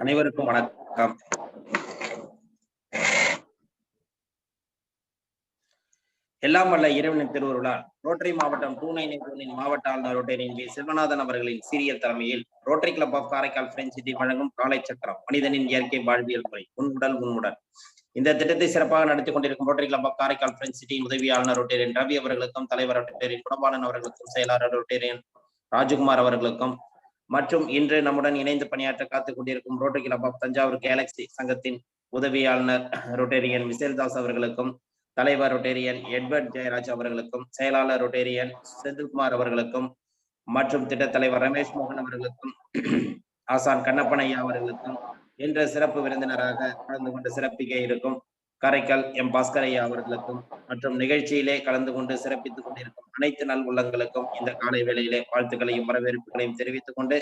அனைவருக்கும் வணக்கம். எல்லாம் வல்ல இறைவனின் திருவருளால் ரோட்டரி மாவட்டம் 299 மாவட்ட ஆளுநர் ரோட்டரியின் வி செல்வநாதன் அவர்களின் சீரியல் தலைமையில் Rotary club of Karaikal friends city வழங்கும் காலை சக்கரம் மனிதனின் இயற்கை வாழ்வியல் முறை உன்னுடல் உன்னுடன் இந்த திட்டத்தை சிறப்பாக நடத்தி கொண்டிருக்கும் rotary club of Karaikal friends சிட்டியின் உதவி ஆளுநர் ரோட்டரியன் ரவி அவர்களுக்கும், தலைவர் ரோட்டரியன் குடம்பாளன் அவர்களுக்கும், செயலாளர் ரோட்டரியன் ராஜகுமார் அவர்களுக்கும் மற்றும் இன்று நம்முடன் இணைந்து பணியாற்ற காத்துக் கொண்டிருக்கும் rotary club of Thanjavur galaxy சங்கத்தின் உதவி ஆளுநர் ரோட்டரியன் விசேல்தாஸ் அவர்களுக்கும், தலைவர் ரோட்டரியன் எட்வர்ட் ஜெயராஜ் அவர்களுக்கும், செயலாளர் ரோட்டரியன் செந்தில்குமார் அவர்களுக்கும் மற்றும் திட்ட தலைவர் ரமேஷ் மோகன் அவர்களுக்கும், ஆசான் கண்ணப்பனையா அவர்களுக்கும், என்ற சிறப்பு விருந்தினராக கலந்து கொண்டு சிறப்பிக்க இருக்கும் காரைக்கால் எம் பாஸ்கர் ஐயா அவர்களுக்கும் மற்றும் நிகழ்ச்சியிலே கலந்து கொண்டு சிறப்பித்துக் கொண்டிருக்கும் அனைத்து நல் உள்ளங்களுக்கும் இந்த காலை வேளையிலே வாழ்த்துக்களையும் வரவேற்புகளையும் தெரிவித்துக் கொண்டு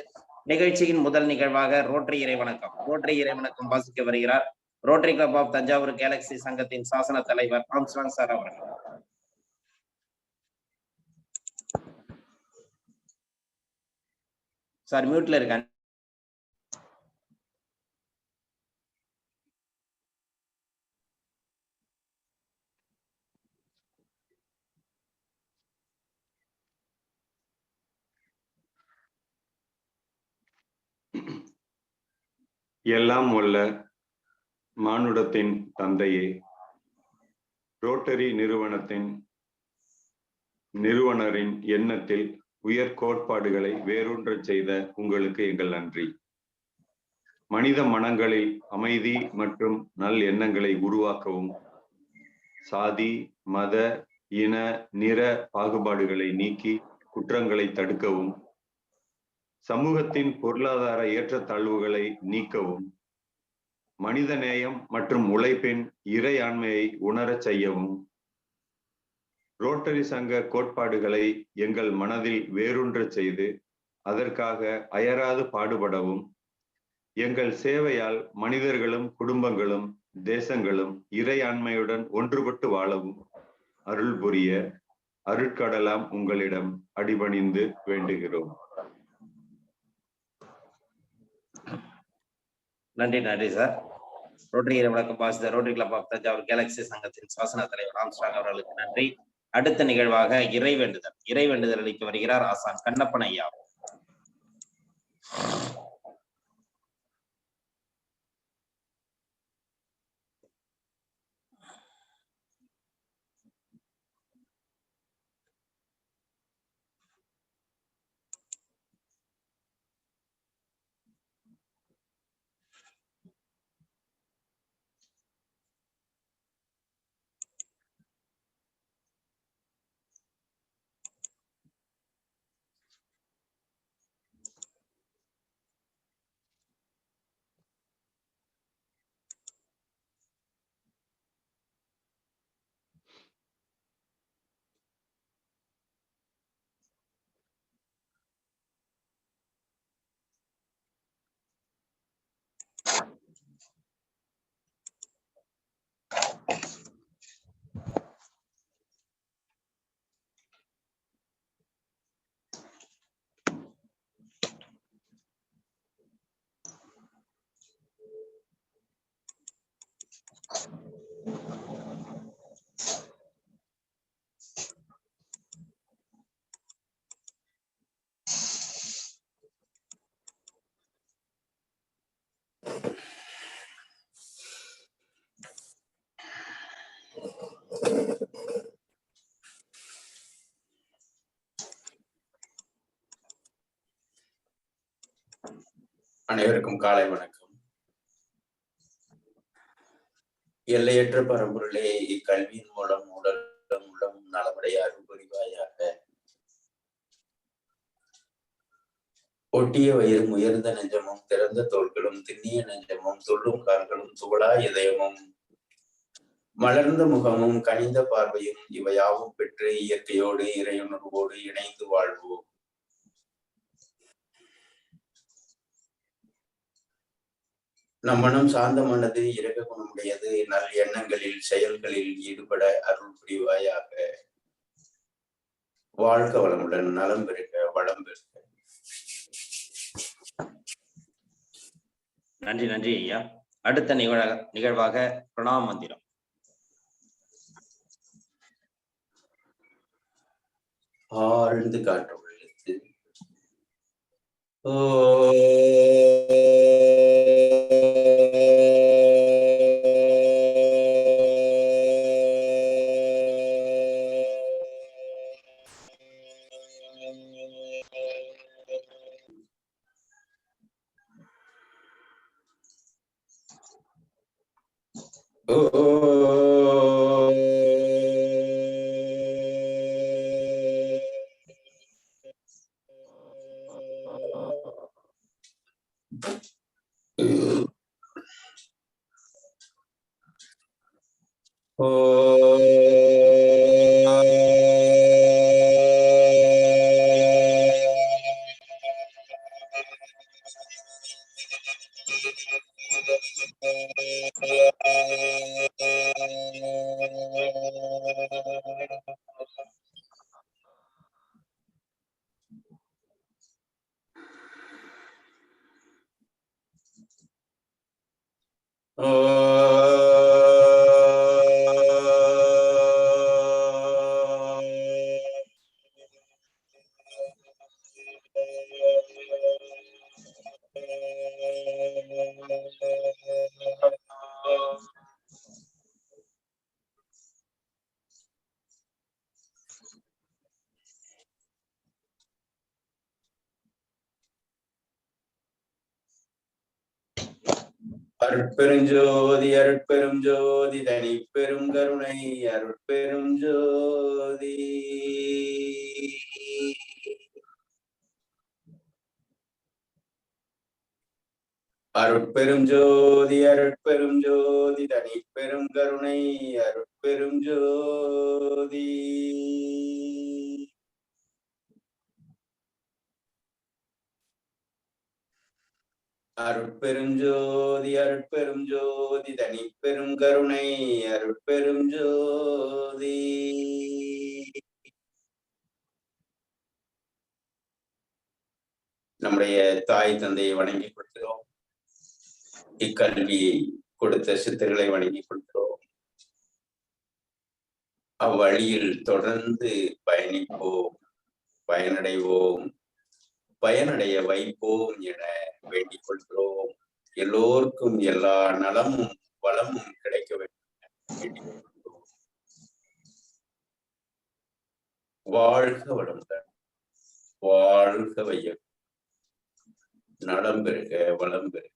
நிகழ்ச்சியின் முதல் நிகழ்வாக ரோட்டரி இறைவணக்கம் வாசிக்க வருகிறார் Rotary club of Thanjavur galaxy சங்கத்தின் சாசன தலைவர் ஆம்ஸ்ட்ராங் சார் அவர்கள். சார் மியூட்ல இருக்காங்க. எல்லாம் வல்ல மானுடத்தின் தந்தையே, ரோட்டரி நிறுவனத்தின் நிறுவனரின் எண்ணத்தில் உயர் கோட்பாடுகளை வேரூன்றச் செய்த உங்களுக்கு எங்கள் நன்றி. மனித மனங்களில் அமைதி மற்றும் நல் எண்ணங்களை உருவாக்கவும், சாதி, மத, இன, நிற பாகுபாடுகளை நீக்கி குற்றங்களை தடுக்கவும், சமூகத்தின் பொருளாதார ஏற்றத்தாழ்வுகளை நீக்கவும், மனித நேயம் மற்றும் உழைப்பின் இறையாண்மையை உணரச் செய்யவும், ரோட்டரி சங்க கோட்பாடுகளை எங்கள் மனதில் வேரூன்றச் செய்து அதற்காக அயராது பாடுபடவும், எங்கள் சேவையால் மனிதர்களும் குடும்பங்களும் தேசங்களும் இறையாண்மையுடன் ஒன்றுபட்டு வாழவும் அருள் புரிய அருட்கடலாம் உங்களிடம் அடிபணிந்து வேண்டுகிறோம். நன்றி சார். ரோட்டரி இறைவணக்கம் வாசித்த Rotary club of Thanjavur galaxy சங்கத்தின் சாசன தலைவர் ஆம்ஸ்ட்ராங் அவர்களுக்கு நன்றி. அடுத்த நிகழ்வாக இறைவேண்டுதல் அளிக்க வருகிறார் ஆசான் கண்ணப்பன் ஐயா. அனைவருக்கும் காலை வணக்கம். எல்லையற்ற பரம்பொருளே, இக்கல்வியின் மூலம் உடலும் உள்ளமும் நலமடைய அருள் புரிவாயாக. ஒட்டிய வயிறும் உயர்ந்த நெஞ்சமும் திறந்த தோள்களும் திண்ணிய நெஞ்சமும் துள்ளும் கால்களும் துவளா இதயமும் மலர்ந்த முகமும் கனிந்த பார்வையும் இவையாவும் பெற்று இயற்கையோடு இறையுணர்வோடு இணைந்து வாழ்வோம். நம் மனம் சாந்தமானது, இரக்க குணமுடையது, நல் எண்ணங்களில் செயல்களில் ஈடுபட அருள் புரிவாயாக. வாழ்க வளமுடன், நலம் பெருக, வளம் பெருக. நன்றி நன்றி ஐயா. அடுத்த நிகழ்வாக பிரணாம மந்திரம். ஆழ்ந்து காற்று இழுத்து அருட்பெருஞ்சோதி அருட்பெரும் ஜோதி தனி பெரும் கருணை அருட்பெரும் ஜோதி. அருட்பெரும் ஜோதி அருட்பெரும் ஜோதி தனி பெரும் கருணை அருட்பெரும் ஜோதி. அருட்பெருஞ்சோதி அருட்பெரும் ஜோதி தனி பெரும் கருணை அருட்பெரும் ஜோதி. நம்முடைய தாய் தந்தையை வணங்கி கொடுக்கிறோம். இக்கல்வியை கொடுத்த சித்தர்களை வணங்கி கொடுக்கிறோம். அவ்வழியில் தொடர்ந்து பயணிப்போம், பயனடைவோம், பயனடைய வைப்போம் என வேண்டிக் கொள்கிறோம். எல்லோருக்கும் எல்லா நலமும் வளமும் கிடைக்க வேண்டும். வாழ்க வளமுடன், வாழ்க வையம், நலம் பெருக, வளம் பெருக.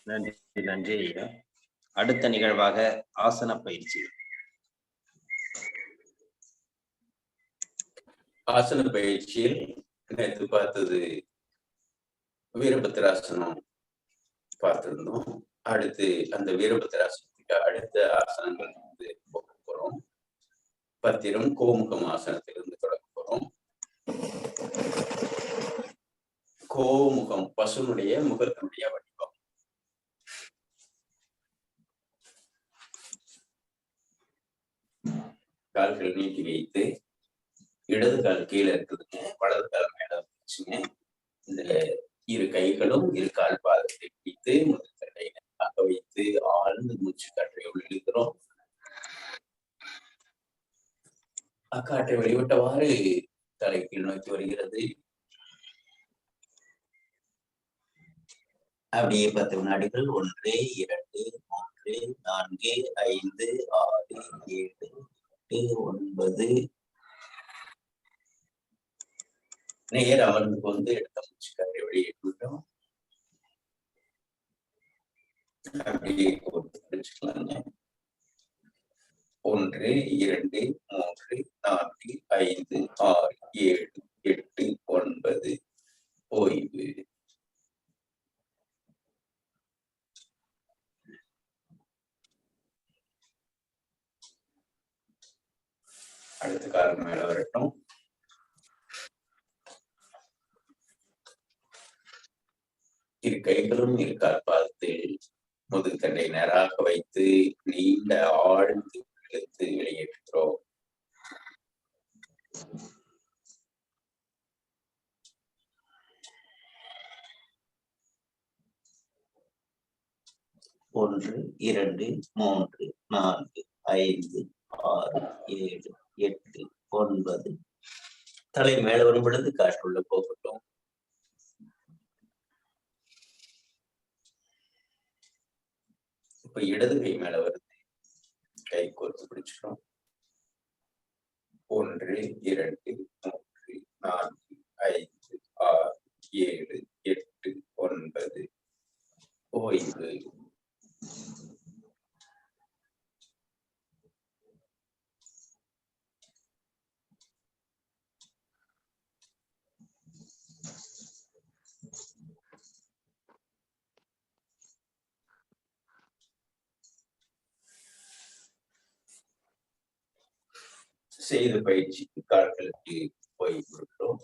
நன்றி நன்றி ஐயா. அடுத்த நிகழ்வாக ஆசன பயிற்சி. ஆசன பயிற்சியில் நேற்று பார்த்தது வீரபத்ராசனம் பார்த்திருந்தோம். அடுத்து அந்த வீரபத்ராசனத்துக்கு அடுத்த ஆசனங்கள் வந்து போக போறோம். பத்திரம் கோமுகம் ஆசனத்திலிருந்து தொடங்க போறோம். கோமுகம் பசுனுடைய முகத்தினுடைய வடிவம். கால்கள் நீட்டி வைத்து இடது கால் கீழே இருக்குதுங்க, வலது கால் மேல வச்சுங்க. இந்த இரு கைகளும் இரு கால் பாதத்தை பிடித்து முதல் தட்டை அக வைத்து ஆழ்ந்து மூச்சு காற்றை இழுக்கிறோம். அக்காற்றை வெளிவிட்டவாறு தலை கீழ் நோக்கி வருகிறது. அப்படியே 10 வினாடிகள் 1 2 3 4 5 6 7 8 9 நேர அமர்ந்துக்கு வந்து எடுத்த மூச்சு காற்றை வெளியேற்றோம். அப்படியே பிடிச்சுக்கலாங்க. 1 2 3 4 5 6 7 8 9 ஓய்வு. அடுத்த கால் மேல வரட்டும். இரு கைகளும் இரு கால் பாதத்தில் முதுகண்டை நேராக வைத்து நீண்ட ஆழ்ந்து இழுத்து வெளியேற்றுகிறோம். 1 2 3 4 5 6 7 8 9. தலை மேல வரும் பொழுது காற்றுள்ள போகட்டும். இப்ப இடது கை மேல வருது, கை கோர்த்து பிடிச்சிடும். 1 2 3 4 5 6 7 8 9. ஓய்வு. செய்த பயிற்சிக்கு கால்களுக்கு போய் கொடுக்கிறோம்.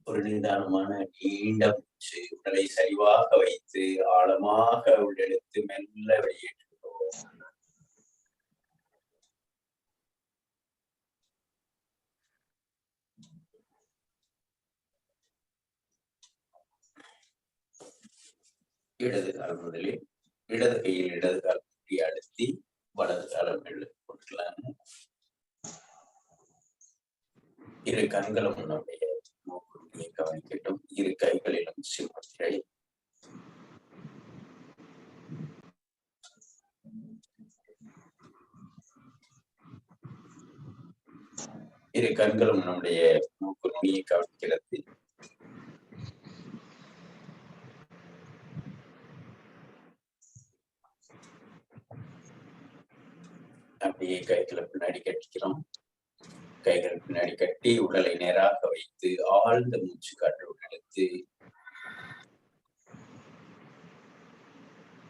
ஒரு நிதானமான நீண்ட மூச்சு, உடலை சரிவாக வைத்து ஆழமாக உள்ளெடுத்து மெல்ல வெளியேற்றுகிறோம். இடது கால் முதலில் இடது கையில் இடது கால் குட்டி அழுத்தி வலது காலம் மெல்ல கொடுக்கலாம். இரு கண்களும் நம்முடைய மூக்குருவியை கவனிக்கட்டும். இரு கைகளிலும் சிம்மத்திரை. இரு கண்களும் நம்முடைய மூக்குருவியை கவனிக்கிறது. அப்படியே கைகளை பின்னாடி கட்டிக்கிறோம். கைகள் பின்னாடி கட்டி உடலை நேராக வைத்து ஆழ்ந்த மூச்சு காற்று இழுத்து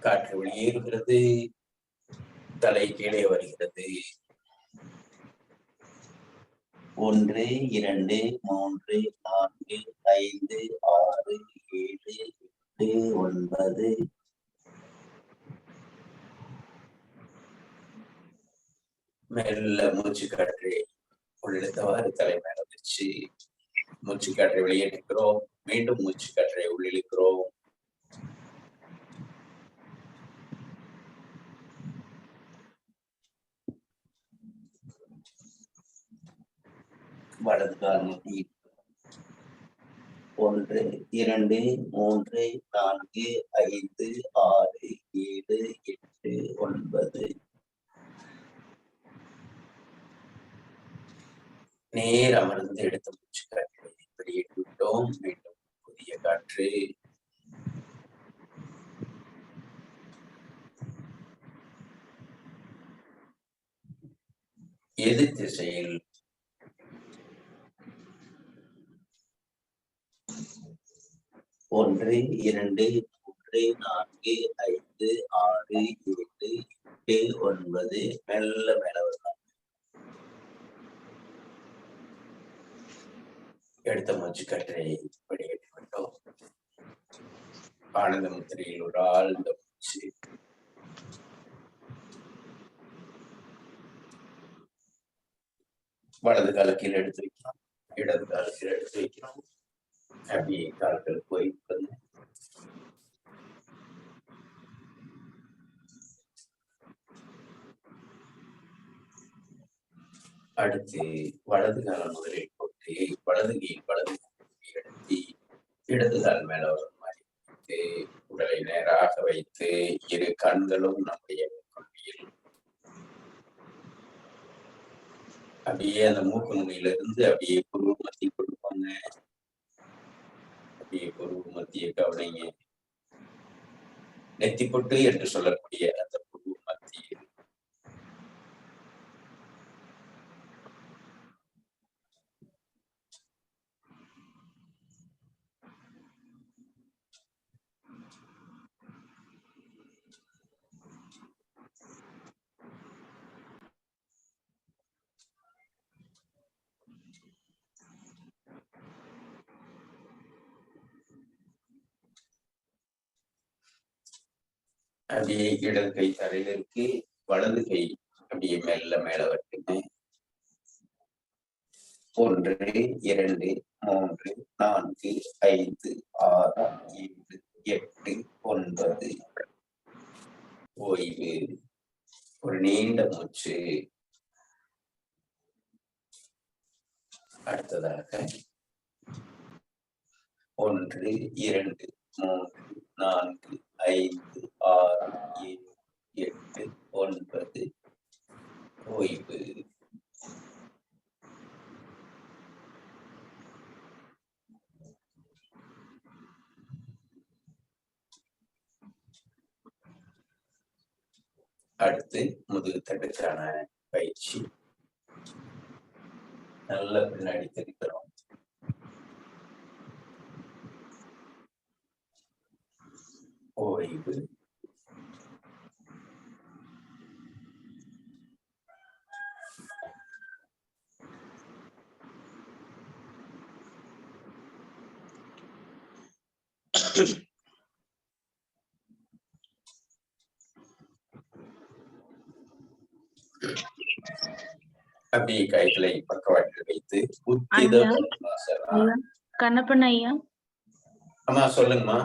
காற்று வெளியேறுகிறது. தலை கீழே வருகிறது. 1 2 3 4 5 6 7 8 9. மெல்ல மூச்சு காற்றை உள்ளிழுத்தவாறு தலை மேல வச்சு மூச்சு காற்றை வெளியேற்றுகிறோம். மீண்டும் மூச்சு காற்றை உள்ளிழுக்கிறோம். வலது கால் முட்டி 1 2 3 4 5 6 7 8 9. நேர் அமர்ந்து எடுத்த மூச்சு காற்றை வெளியேற்றி விட்டோம். மீண்டும் புதிய காற்று. எதிர் திசையில் 1 2 3 4 5 6 7 8 9. மெல்ல மேல வரலாம். எடுத்த மூச்சு காற்றை வெளியேற்றி விட்டோம். ஆனந்த முத்திரையில் ஒரு ஆழ்ந்த மூச்சு. வலது கால கீழே எடுத்து வைக்கிறோம். இடது கால கீழே எடுத்து வைக்கிறோம். அப்படியே கால்கள் போய் அடுத்து வலது காலம் முதலில் போட்டு வலது கையில் வலது எடுத்து இடது கால் மேல ஒரு மாதிரி வைத்து உடலை நேராக வைத்து இரு கண்களும் நம்முடைய மூக்குநுனியில் அப்படியே அந்த மூக்கு நுனியிலிருந்து அப்படியே புருவ மத்திய கொடுப்பாங்க. அப்படியே புருவ மத்திய கவனிங்க. நெத்தி பொட்டு என்று சொல்லக்கூடிய அந்த புருவ மத்தியில் அப்படியே இடது கை தரையில இருக்கு. வலது கை அப்படியே மெல்ல மேல வரட்டுங்க. 1 2 3 4 5 6 7 8 9 ஓய்வு. ஒரு நீண்ட மூச்சு. அடுத்ததாக 1 2 3 4 5 6 7 8 9 ஓய்வு. அடுத்து முதுகு தட்டுக்கான பயிற்சி. நல்ல பின்னாடி திருக்கிறோம். ஓய்வு. அப்படியே கைகளை பக்கவாட்டில் வைத்து உத்தித பத்மாசனா. கண்ணப்பன் ஐயா, அம்மா சொல்லுங்கம்மா.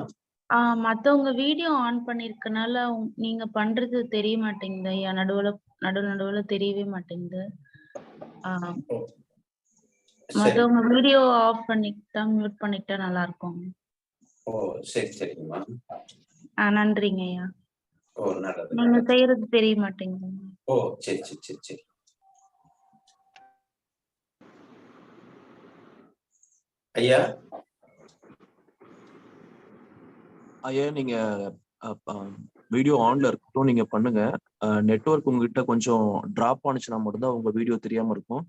மத்தவங்க வீடியோ ஆன் பண்ணிருக்கனால நீங்க பண்றது தெரிய மாட்டேங்குது ஐயா. நடுவுல தெரியவே மாட்டேங்குது. மத்தவங்க வீடியோ ஆஃப் பண்ணிக்கிட்டா மியூட் பண்ணிக்கிட்டா நல்லா இருக்கும். ஓ சரி சரிங்கம்மா. நன்றிங்க ஐயா. ஓ நல்லது. நீங்க செய்யறது தெரிய மாட்டேங்குது. ஓ சரி சரி சரி சரி. ஐயா ஐயா, நீங்க வீடியோ ஆன்ல இருக்கட்டும், நீங்க பண்ணுங்க. நெட்வொர்க் உங்ககிட்ட கொஞ்சம் டிராப் ஆனிச்சுன்னா மட்டும்தான் உங்க வீடியோ தெரியாம இருக்கும்.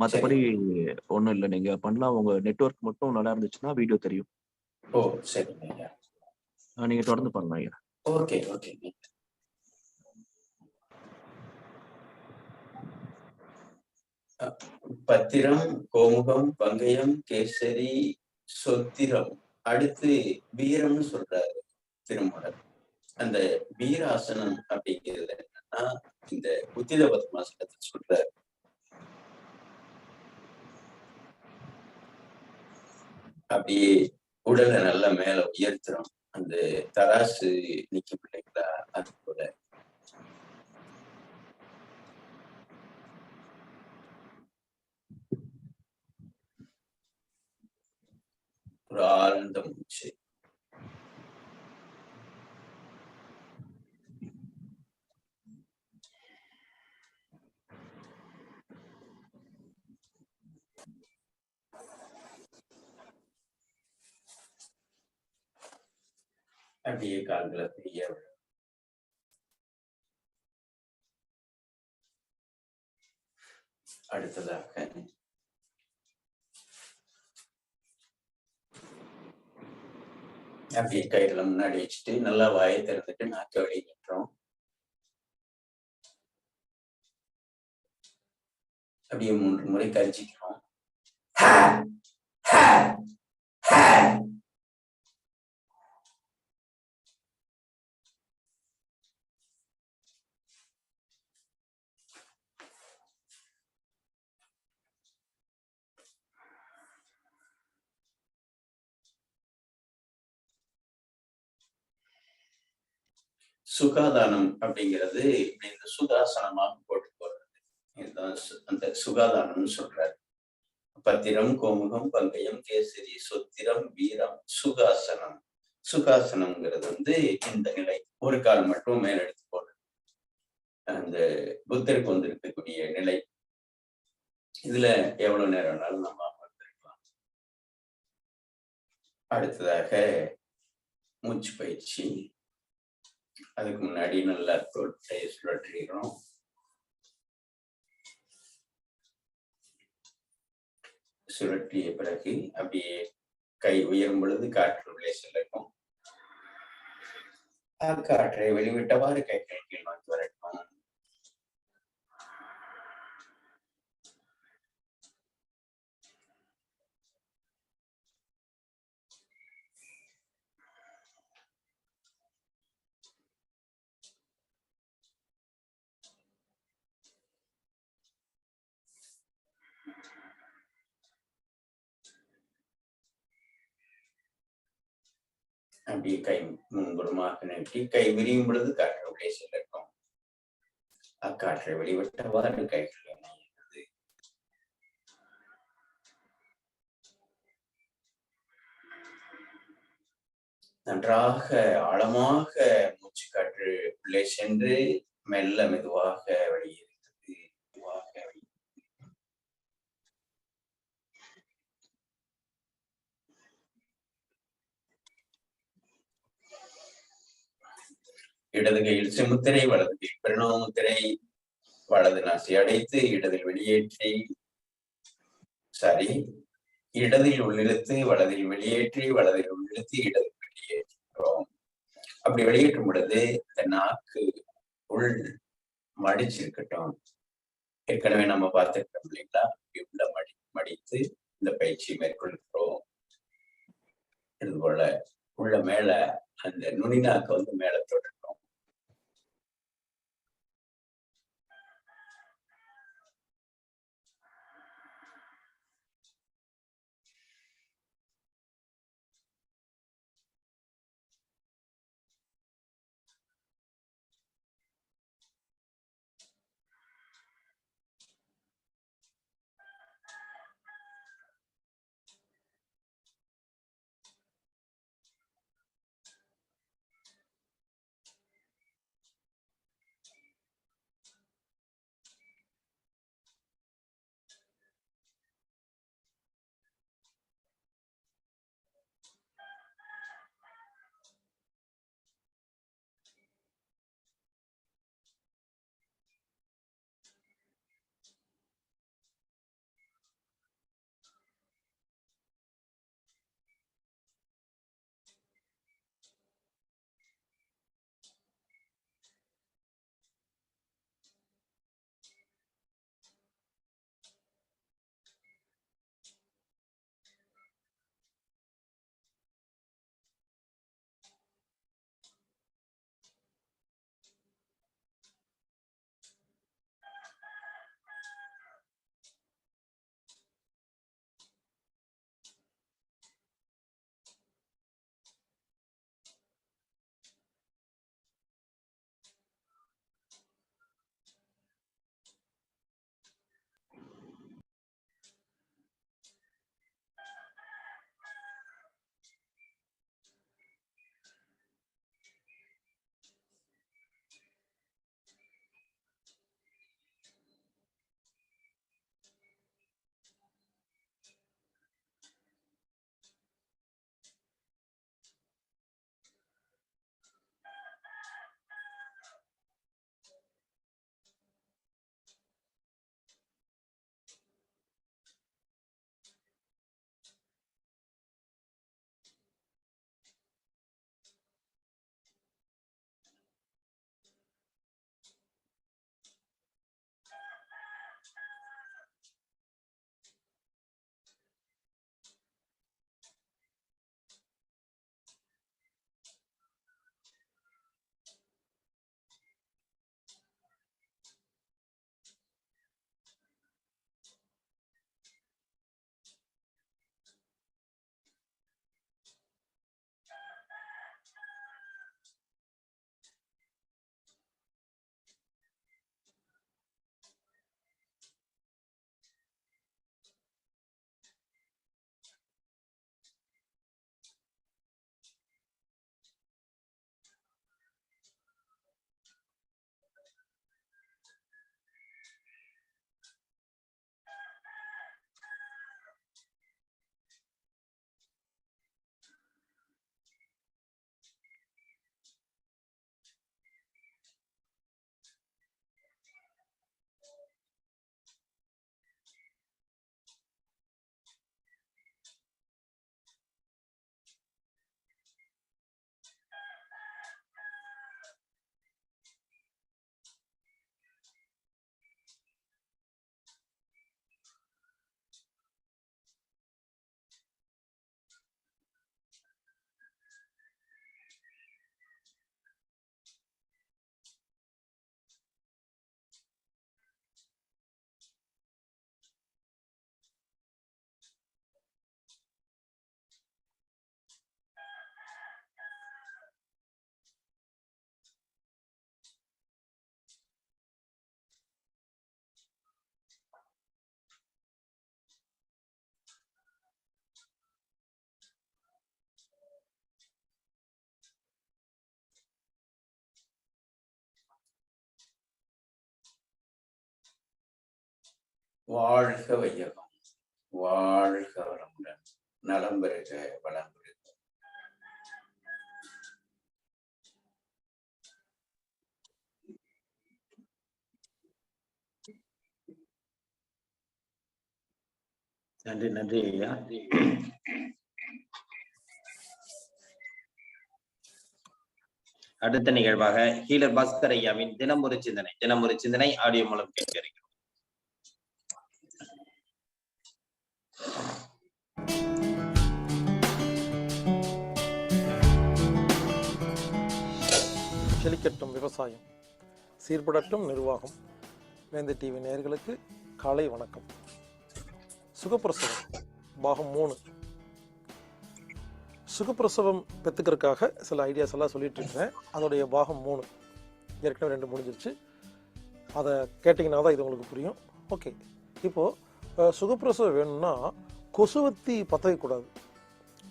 மற்றபடி ஒன்றும் இல்லை, நீங்க பண்ணலாம். உங்க நெட்வொர்க் மட்டும் நல்லா இருந்துச்சுன்னா வீடியோ தெரியும். ஓ சரிங்க ஐயா. நீங்க தொடர்ந்து பண்ணலாம் ஐயா. Okay okay. பத்திரம், கோமுகம், பங்கயம், கேசரி, சொத்திரம். அடுத்து வீரம்னு சொல்றாரு திருமூலர். அந்த வீராசனம் அப்படிங்கிறது என்னன்னா இந்த உத்தித பத்மாசனத்தை சொல்றாரு. அப்படியே உடலை நல்லா மேல உயர்த்துறோம். அந்த தராசு நிக்கும் இல்லைங்களா, அது போல. ஒரு ஆழ்ந்த மூச்சு. அப்படியே கால்களை ஃப்ரீயா விடும். அடுத்ததாக அப்படியே கைகளை முன்னாடி வச்சுட்டு நல்லா வாயை திறந்துட்டு நாக்க வெளியே நின்றோம். அப்படியே 3 முறை கரிச்சிக்கிறோம். சுகாதானம் அப்படிங்கிறது இந்த சுகாசனமாக போட்டு போறது. இதுதான் அந்த சுகாதானம்னு சொல்றாரு. பத்திரம், கோமுகம், பங்கயம், கேசரி, சொத்திரம், வீரம், சுகாசனம். சுகாசனம்ங்கிறது இந்த நிலை. ஒரு கால் மட்டும் மேல எடுத்து போடுறது. அந்த புத்தருக்கு வந்திருக்கக்கூடிய நிலை. இதுல எவ்வளவு நேரம் வேணாலும் நம்ம அமர்ந்திருக்கலாம். அடுத்ததாக மூச்சு பயிற்சி. அதுக்கு முன்னாடி நல்லா தொட்டை சுழற்றுகிறோம். சுழற்றிய பிறகு அப்படியே கை உயரும் பொழுது காற்று உள்ளே செல்லட்டும். காற்றை வெளிவிட்டவாறு கைகள் கீழ் நோக்கி வரட்டும். அப்படியே கை முன்புறமாக நீட்டி கை விரியும் பொழுது காற்று உள்ளே செல்லட்டும். அக்காற்றை வெளிவிட்டவாறு கைகளை இணைகிறது. நன்றாக ஆழமாக மூச்சு காற்று உள்ளே சென்று மெல்ல மெதுவாக வெளியேறுகிறது. இடது கையில் சிமுத்திரை, வலது கையில் பிரணவ முத்திரை, வலது நாசி அடைத்து இடதில் வெளியேற்றி, இடதில் உள்ளிழுத்து வலதில் வெளியேற்றி, வலதில் உள்ளிழுத்து இடதில் வெளியேற்றுகிறோம். அப்படி வெளியேற்றும் பொழுது இந்த நாக்கு உள் மடிச்சிருக்கட்டும். ஏற்கனவே நம்ம பார்த்துருக்கோம் இல்லைங்களா? உள்ள மடித்து இந்த பயிற்சியை மேற்கொள்கிறோம். இது போல உள்ள மேல அந்த நுனிநாக்கு வந்து மேல தொடரும். வாழ்க வையகம், வாழ்க வளமுடன், நலம் பெறுக, வளம் பெறுக. நன்றி நன்றி ஐயா. அடுத்த நிகழ்வாக ஹீலர் பாஸ்கர் ஐயாவின் தினம் ஒரு சிந்தனை ஆடியோ மூலம் கேட்க இருக்கிறோம். செழிக்கட்டும் விவசாயம், சீர்படட்டும் நிர்வாகம். வேந்த டிவி நேயர்களுக்கு காலை வணக்கம். சுகப்பிரசவம் பாகம் 3. சுகப்பிரசவம் பெற்றுக்கிறதுக்காக சில ஐடியாஸ் எல்லாம் சொல்லிட்டு இருக்கேன். அதோடைய பாகம் 3 ஏற்கனவே 2 முடிஞ்சிருச்சு. அதை கேட்டிங்கன்னா தான் இது உங்களுக்கு புரியும். ஓகே, இப்போது சுகப்பிரசவம் வேணும்னா கொசுவத்தி பற்ற வைக்கக்கூடாது.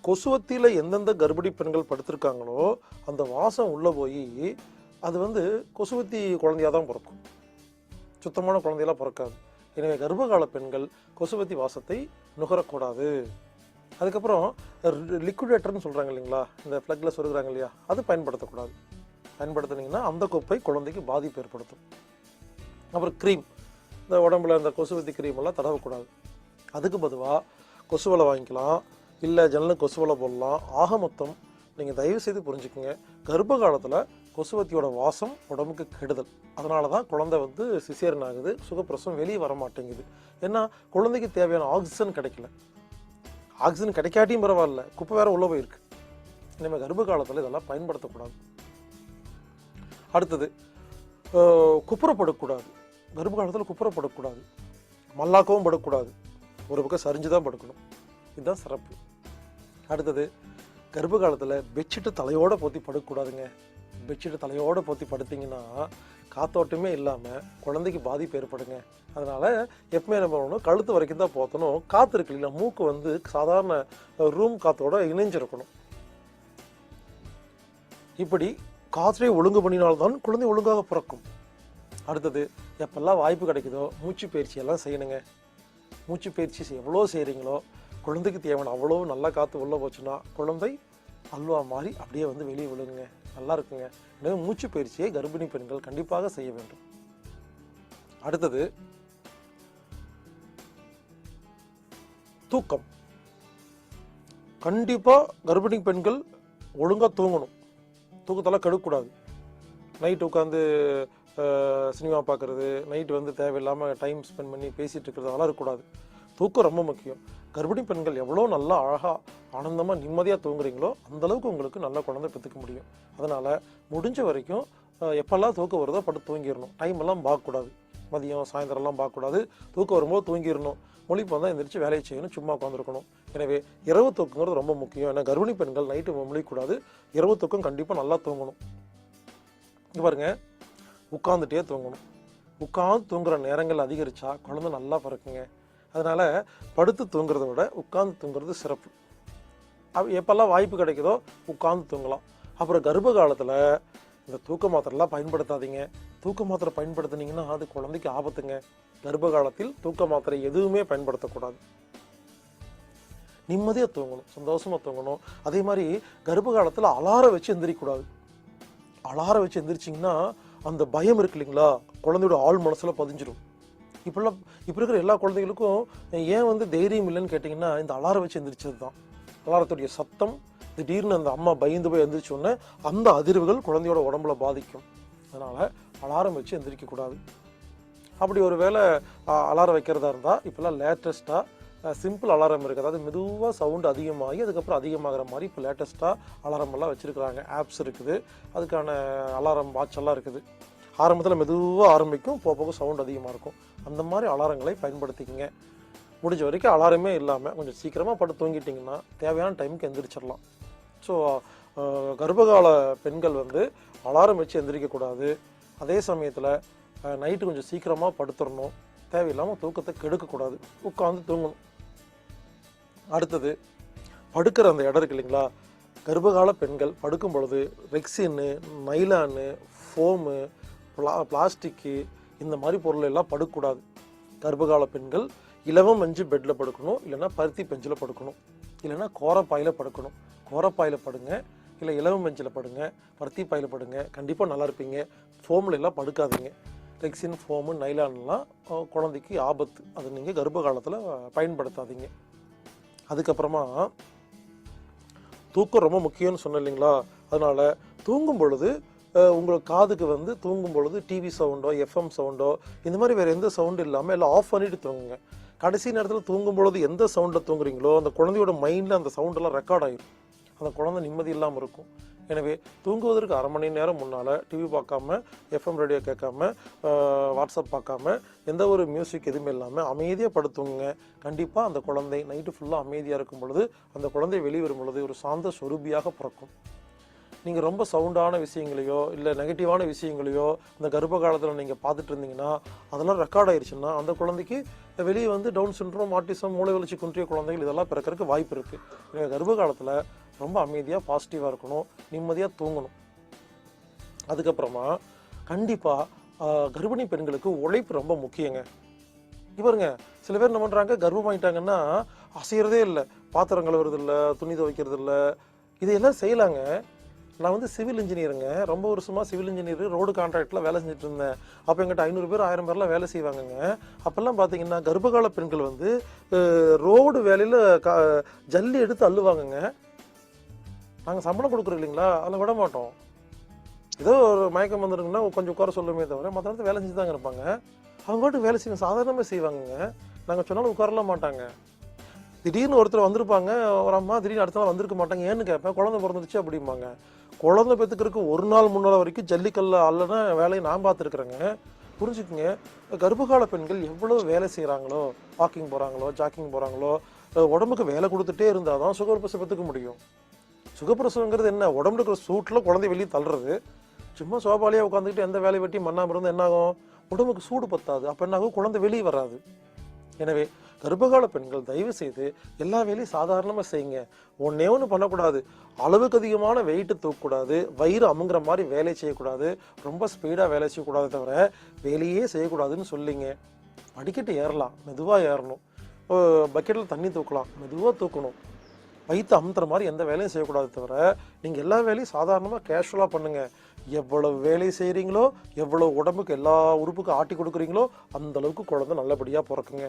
கொசுவத்தியில் எந்தெந்த கர்ப்பிணி பெண்கள் படுத்திருக்காங்களோ அந்த வாசம் உள்ளே போய் அது கொசுவத்தி குழந்தையாக தான் பிறக்கும், சுத்தமான குழந்தையெல்லாம் பிறக்காது. எனவே கர்ப்பகால பெண்கள் கொசுவத்தி வாசத்தை நுகரக்கூடாது. அதுக்கப்புறம் லிக்விடேட்டர்னு சொல்கிறாங்க இல்லைங்களா, இந்த ஃப்ளக்கில் சொருகிறாங்க இல்லையா, அது பயன்படுத்தக்கூடாது. பயன்படுத்தினீங்கன்னா அந்த குப்பை குழந்தைக்கு பாதிப்பு ஏற்படுத்தும். அப்புறம் க்ரீம், இந்த உடம்புல இந்த கொசுவத்தி க்ரீம் எல்லாம் தடவக்கூடாது. அதுக்கு பொதுவாக கொசுவலை வாங்கிக்கலாம், இல்லை ஜன்னலுக்கு கொசுவலை போடலாம். ஆக மொத்தம் நீங்கள் தயவு செய்து புரிஞ்சுக்கோங்க, கர்ப்ப காலத்தில் கொசுவத்தியோட வாசம் உடம்புக்கு கெடுதல். அதனால தான் குழந்தை சிசேரியன் ஆகுது, சுகப்பிரசவம் வெளியே வர மாட்டேங்குது. ஏன்னா குழந்தைக்கு தேவையான ஆக்சிஜன் கிடைக்கல. ஆக்சிஜன் கிடைக்காட்டியும் பரவாயில்ல, குப்பை வேற உள்ள போயிருக்கு. இனிமேல் கர்ப்ப காலத்தில் இதெல்லாம் பயன்படுத்தக்கூடாது. அடுத்தது குப்புறப்படக்கூடாது. கர்ப்ப காலத்தில் குப்புறப்படக்கூடாது, மல்லாக்கவும் படக்கூடாது, ஒரு பக்கம் சரிஞ்சு தான் படுக்கணும். இதுதான் சிறப்பு. அடுத்தது கர்ப்ப காலத்தில் பெட்ஷீட்டு தலையோடு போற்றி படுக்கக்கூடாதுங்க. பெட்ஷீட்டு தலையோடு போற்றி படுத்திங்கன்னா காத்தோட்டமே இல்லாமல் குழந்தைக்கு பாதிப்பு ஏற்படுங்க. அதனால் எப்பவுமே என்ன பண்ணணும், கழுத்து வரைக்கும் தான் போற்றணும். காற்று இருக்கு இல்லைங்களா, மூக்கு சாதாரண ரூம் காற்றோட இணைஞ்சிருக்கணும். இப்படி காற்றை ஒழுங்கு பண்ணினால்தான் குழந்தை ஒழுங்காக பிறக்கும். அடுத்தது எப்பெல்லாம் வாய்ப்பு கிடைக்குதோ மூச்சு பயிற்சியெல்லாம் செய்யணுங்க. மூச்சு பயிற்சி எவ்வளோ செய்கிறீங்களோ குழந்தைக்கு தேவையான அவ்வளோ நல்லா காற்று உள்ளே போச்சுன்னா குழந்தை அல்வா மாதிரி அப்படியே வெளியே விழுங்குங்க, நல்லா இருக்குங்க. எனவே மூச்சு பயிற்சியை கர்ப்பிணி பெண்கள் கண்டிப்பாக செய்ய வேண்டும். அடுத்தது தூக்கம். கண்டிப்பாக கர்ப்பிணி பெண்கள் ஒழுங்காக தூங்கணும், தூக்கத்தெல்லாம் கெடுக்கக்கூடாது. நைட்டு உட்காந்து சினிமா பார்க்குறது, நைட்டு தேவையில்லாமல் டைம் ஸ்பெண்ட் பண்ணி பேசிகிட்டு இருக்கிறது, அதெல்லாம் இருக்கக்கூடாது. தூக்கம் ரொம்ப முக்கியம். கர்ப்பிணி பெண்கள் எவ்வளோ நல்லா அழகாக ஆனந்தமாக நிம்மதியாக தூங்குறீங்களோ அந்தளவுக்கு உங்களுக்கு நல்ல குழந்தை பெற்றுக்க முடியும். அதனால் முடிஞ்ச வரைக்கும் எப்போல்லாம் தூக்கம் வருதோ படுத்து தூங்கிடணும். டைம் எல்லாம் பார்க்கக்கூடாது, மதியம் சாயந்தரம்லாம் பார்க்கக்கூடாது. தூக்கம் வரும்போது தூங்கிடணும். மொழிப்பு வந்தால் எந்திரிச்சு வேலையை செய்யணும், சும்மா உட்காந்துருக்கணும். எனவே இரவு தூக்கங்கிறது ரொம்ப முக்கியம். ஏன்னா கர்ப்பிணி பெண்கள் நைட்டு முழிக்கூடாது, இரவு தூக்கம் கண்டிப்பாக நல்லா தூங்கணும். இங்கே பாருங்க, உட்காந்துட்டே தூங்கணும். உட்காந்து தூங்குற நேரங்கள் அதிகரித்தா குழந்தை நல்லா பிறக்குங்க. அதனால் படுத்து தூங்குறத விட உட்காந்து தூங்குறது சிறப்பு. எப்பெல்லாம் வாய்ப்பு கிடைக்குதோ உட்காந்து தூங்கலாம். அப்புறம் கர்ப்ப காலத்தில் இந்த தூக்க மாத்திரைலாம் பயன்படுத்தாதீங்க. தூக்க மாத்திரை பயன்படுத்தினீங்கன்னா அது குழந்தைக்கு ஆபத்துங்க. கர்ப்ப காலத்தில் தூக்க மாத்திரை எதுவுமே பயன்படுத்தக்கூடாது. நிம்மதியாக தூங்கணும், சந்தோஷமாக தூங்கணும். அதே மாதிரி கர்ப்ப காலத்தில் அலாரம் வச்சு எந்திரிக்கக்கூடாது. அலாரம் வச்சு எந்திரிச்சிங்கன்னா அந்த பயம் இருக்கு இல்லைங்களா, குழந்தையோட ஆள் மனசில் பதிஞ்சிடும். இப்போ இருக்கிற எல்லா குழந்தைகளுக்கும் ஏன் தைரியம் இல்லைன்னு கேட்டிங்கன்னா இந்த அலாரம் வச்சு எந்திரிச்சது தான். அலாரத்துடைய சத்தம், திடீர்னு அந்த அம்மா பயந்து போய் எந்திரிச்சோன்னே அந்த அதிர்வுகள் குழந்தையோட உடம்புல பாதிக்கும். அதனால் அலாரம் வச்சு எந்திரிக்கக்கூடாது. அப்படி ஒரு வேளை அலாரம் வைக்கிறதா இருந்தால் இப்போல்லாம் லேட்டஸ்ட்டாக சிம்பிள் அலாரம் இருக்குது. அதாவது மெதுவாக சவுண்டு அதிகமாகி அதுக்கப்புறம் அதிகமாகிற மாதிரி இப்போ லேட்டஸ்ட்டாக அலாரம் எல்லாம் வச்சுருக்குறாங்க. ஆப்ஸ் இருக்குது, அதுக்கான அலாரம் வாட்ச் எல்லாம் இருக்குது. ஆரம்பத்தில் மெதுவாக ஆரம்பிக்கும், போக போக சவுண்ட் அதிகமாக இருக்கும். அந்த மாதிரி அலாரங்களை பயன்படுத்திக்கங்க. முடிஞ்ச வரைக்கும் அலாரமே இல்லாமல் கொஞ்சம் சீக்கிரமாக படுத்து தூங்கிட்டிங்கன்னா தேவையான டைமுக்கு எந்திரிச்சிடலாம். ஸோ கர்ப்பகால பெண்கள் அலாரம் வச்சு எந்திரிக்கக்கூடாது. அதே சமயத்தில் நைட்டு கொஞ்சம் சீக்கிரமாக படுத்துடணும். தேவையில்லாமல் தூக்கத்தை கெடுக்கக்கூடாது, உட்காந்து தூங்கணும். அடுத்தது படுக்கிற அந்த இடம் இருக்கு இல்லைங்களா, கர்ப்பகால பெண்கள் படுக்கும் பொழுது ரெக்சின்னு, நைலானு, ஃபோமு, பிளாஸ்டிக்கு இந்த மாதிரி பொருள் எல்லாம் படுக்கக்கூடாது. கர்ப்பகால பெண்கள் இலவம் மஞ்சு பெட்டில் படுக்கணும், இல்லைன்னா பருத்தி பெஞ்சில் படுக்கணும், இல்லைன்னா கோரப்பாயில் படுக்கணும். கோரப்பாயில் படுங்க, இல்லை இலவம் மஞ்சில் படுங்க, பருத்தி பாயில் படுங்க, கண்டிப்பாக நல்லா இருப்பீங்க. ஃபோமில் எல்லாம் படுக்காதீங்க. ரெக்ஸின், ஃபோமு, நைலான்லாம் குழந்தைக்கு ஆபத்து. அதை நீங்கள் கர்ப்ப காலத்தில் பயன்படுத்தாதீங்க. அதுக்கப்புறமா தூக்கம் ரொம்ப முக்கியம்னு சொன்னேன் இல்லைங்களா? அதனால் தூங்கும் பொழுது உங்களுக்கு காதுக்கு தூங்கும் பொழுது டிவி சவுண்டோ எஃப்எம் சவுண்டோ இந்த மாதிரி வேறு எந்த சவுண்டும் இல்லாமல் எல்லாம் ஆஃப் பண்ணிட்டு தூங்குங்க. கடைசி நேரத்தில் தூங்கும் பொழுது எந்த சவுண்டில் தூங்குறீங்களோ அந்த குழந்தையோட மைண்டில் அந்த சவுண்டெல்லாம் ரெக்கார்ட் ஆகிடும். அந்த குழந்தை நிம்மதி இல்லாமல் இருக்கும். எனவே தூங்குவதற்கு அரை மணி நேரம் முன்னால் டிவி பார்க்காம, எஃப்எம் ரேடியோ கேட்காம, வாட்ஸ்அப் பார்க்காம, எந்த ஒரு மியூசிக் எதுவுமே இல்லாமல் அமைதியாக படுத்துங்க. கண்டிப்பாக அந்த குழந்தை நைட்டு ஃபுல்லாக அமைதியாக இருக்கும் பொழுது அந்த குழந்தை வெளியே வரும் பொழுது ஒரு சாந்த சொரூபியாக பிறக்கும். நீங்கள் ரொம்ப சவுண்டான விஷயங்களையோ இல்லை நெகட்டிவான விஷயங்களையோ இந்த கர்ப்ப காலத்தில் நீங்கள் பார்த்துட்டு இருந்தீங்கன்னா அதெல்லாம் ரெக்கார்ட் ஆயிடுச்சுன்னா அந்த குழந்தைக்கு வெளியே டவுன் சிண்ட்ரோம், ஆட்டிசம், மூளை வளர்ச்சி குன்றிய குழந்தைகள் இதெல்லாம் பிறக்கிறதுக்கு வாய்ப்பு இருக்குது. எனவே கர்ப்ப காலத்தில் ரொம்ப அமைதியாக பாசிட்டிவாக இருக்கணும், நிம்மதியாக தூங்கணும். அதுக்கப்புறமா கண்டிப்பாக கர்ப்பிணி பெண்களுக்கு உழைப்பு ரொம்ப முக்கியங்க. இவருங்க சில பேர் என்ன பண்ணுறாங்க, கர்ப்பமாயிட்டாங்கன்னா அசைகிறதே இல்லை, பாத்திரம் கழுவுறது இல்லை, துணி துவைக்கிறது இல்லை, இதையெல்லாம் செய்யலாங்க. நான் சிவில் இன்ஜினியருங்க, ரொம்ப வருஷமாக சிவில் இன்ஜினியர் ரோடு கான்ட்ராக்டில் வேலை செஞ்சுட்டு இருந்தேன். அப்போ எங்கிட்ட 500 பேர் 1000 பேர்லாம் வேலை செய்வாங்கங்க. அப்போல்லாம் பார்த்தீங்கன்னா கர்ப்பகால பெண்கள் ரோடு வேலையில் ஜல்லி எடுத்து அள்ளுவாங்கங்க. நாங்கள் சம்பளம் கொடுக்குறோம் இல்லைங்களா, அதில் விட மாட்டோம். ஏதோ ஒரு மயக்கம் வந்துருங்கன்னா கொஞ்சம் உட்கார சொல்லுமே தவிர மற்ற நேரத்தில் வேலை செஞ்சு தாங்க இருப்பாங்க. அவங்க பாட்டுக்கு வேலை செய்யணும், சாதாரணமாக செய்வாங்கங்க. நாங்கள் சொன்னாலும் உட்காரலாம் மாட்டாங்க. திடீர்னு ஒருத்தர் வந்திருப்பாங்க, ஒரு அம்மா திடீர்னு அடுத்த நாள் வந்திருக்க மாட்டாங்க. ஏன்னு கேட்பேன், குழந்தை பிறந்துருச்சு அப்படிம்பாங்க. குழந்தை பெற்றுக்கிறதுக்கு ஒரு நாள் முன்னால் வரைக்கும் ஜல்லிக்கல்ல அல்லனா வேலையை நான் பார்த்துருக்குறேங்க. புரிஞ்சுக்குங்க, கர்ப்பகால பெண்கள் எவ்வளோ வேலை செய்கிறாங்களோ, வாக்கிங் போகிறாங்களோ, ஜாக்கிங் போகிறாங்களோ, உடம்புக்கு வேலை கொடுத்துட்டே இருந்தால் தான் சுகப்பிரசவம் பெற்றுக்க முடியும். சுகப்பிரசவங்கிறது என்ன, உடம்புல இருக்கிற சூட்டில் குழந்தை வெளியே தள்ளுறது. சும்மா சோபாலியாக உட்காந்துக்கிட்டு எந்த வேலையை வெட்டி மண்ணாமல் இருந்தால் என்னாகும், உடம்புக்கு சூடு பத்தாது. அப்போ என்னாகும், குழந்தை வெளியே வராது. எனவே கர்ப்பகால பெண்கள் தயவு செய்து எல்லா வேலையும் சாதாரணமாக செய்யுங்க. ஒன்று பண்ணக்கூடாது, அளவுக்கு அதிகமான வெயிட்டு தூக்கக்கூடாது, வயிறு அமுங்குற மாதிரி வேலை செய்யக்கூடாது, ரொம்ப ஸ்பீடாக வேலை செய்யக்கூடாது, தவிர வேலையே செய்யக்கூடாதுன்னு சொல்லிங்க. அடிக்கட்டு ஏறலாம், மெதுவாக ஏறணும். பக்கெட்டில் தண்ணி தூக்கலாம், மெதுவாக தூக்கணும். வயிற்று அமுத்துற மாதிரி எந்த வேலையும் செய்யக்கூடாது, தவிர நீங்கள் எல்லா வேலையும் சாதாரணமாக கேஷுவலாக பண்ணுங்கள். எவ்வளவு வேலை செய்கிறீங்களோ, எவ்வளோ உடம்புக்கு எல்லா உறுப்புக்கும் ஆட்டி கொடுக்குறீங்களோ அந்த அளவுக்கு குழந்தை நல்லபடியாக பிறக்குங்க.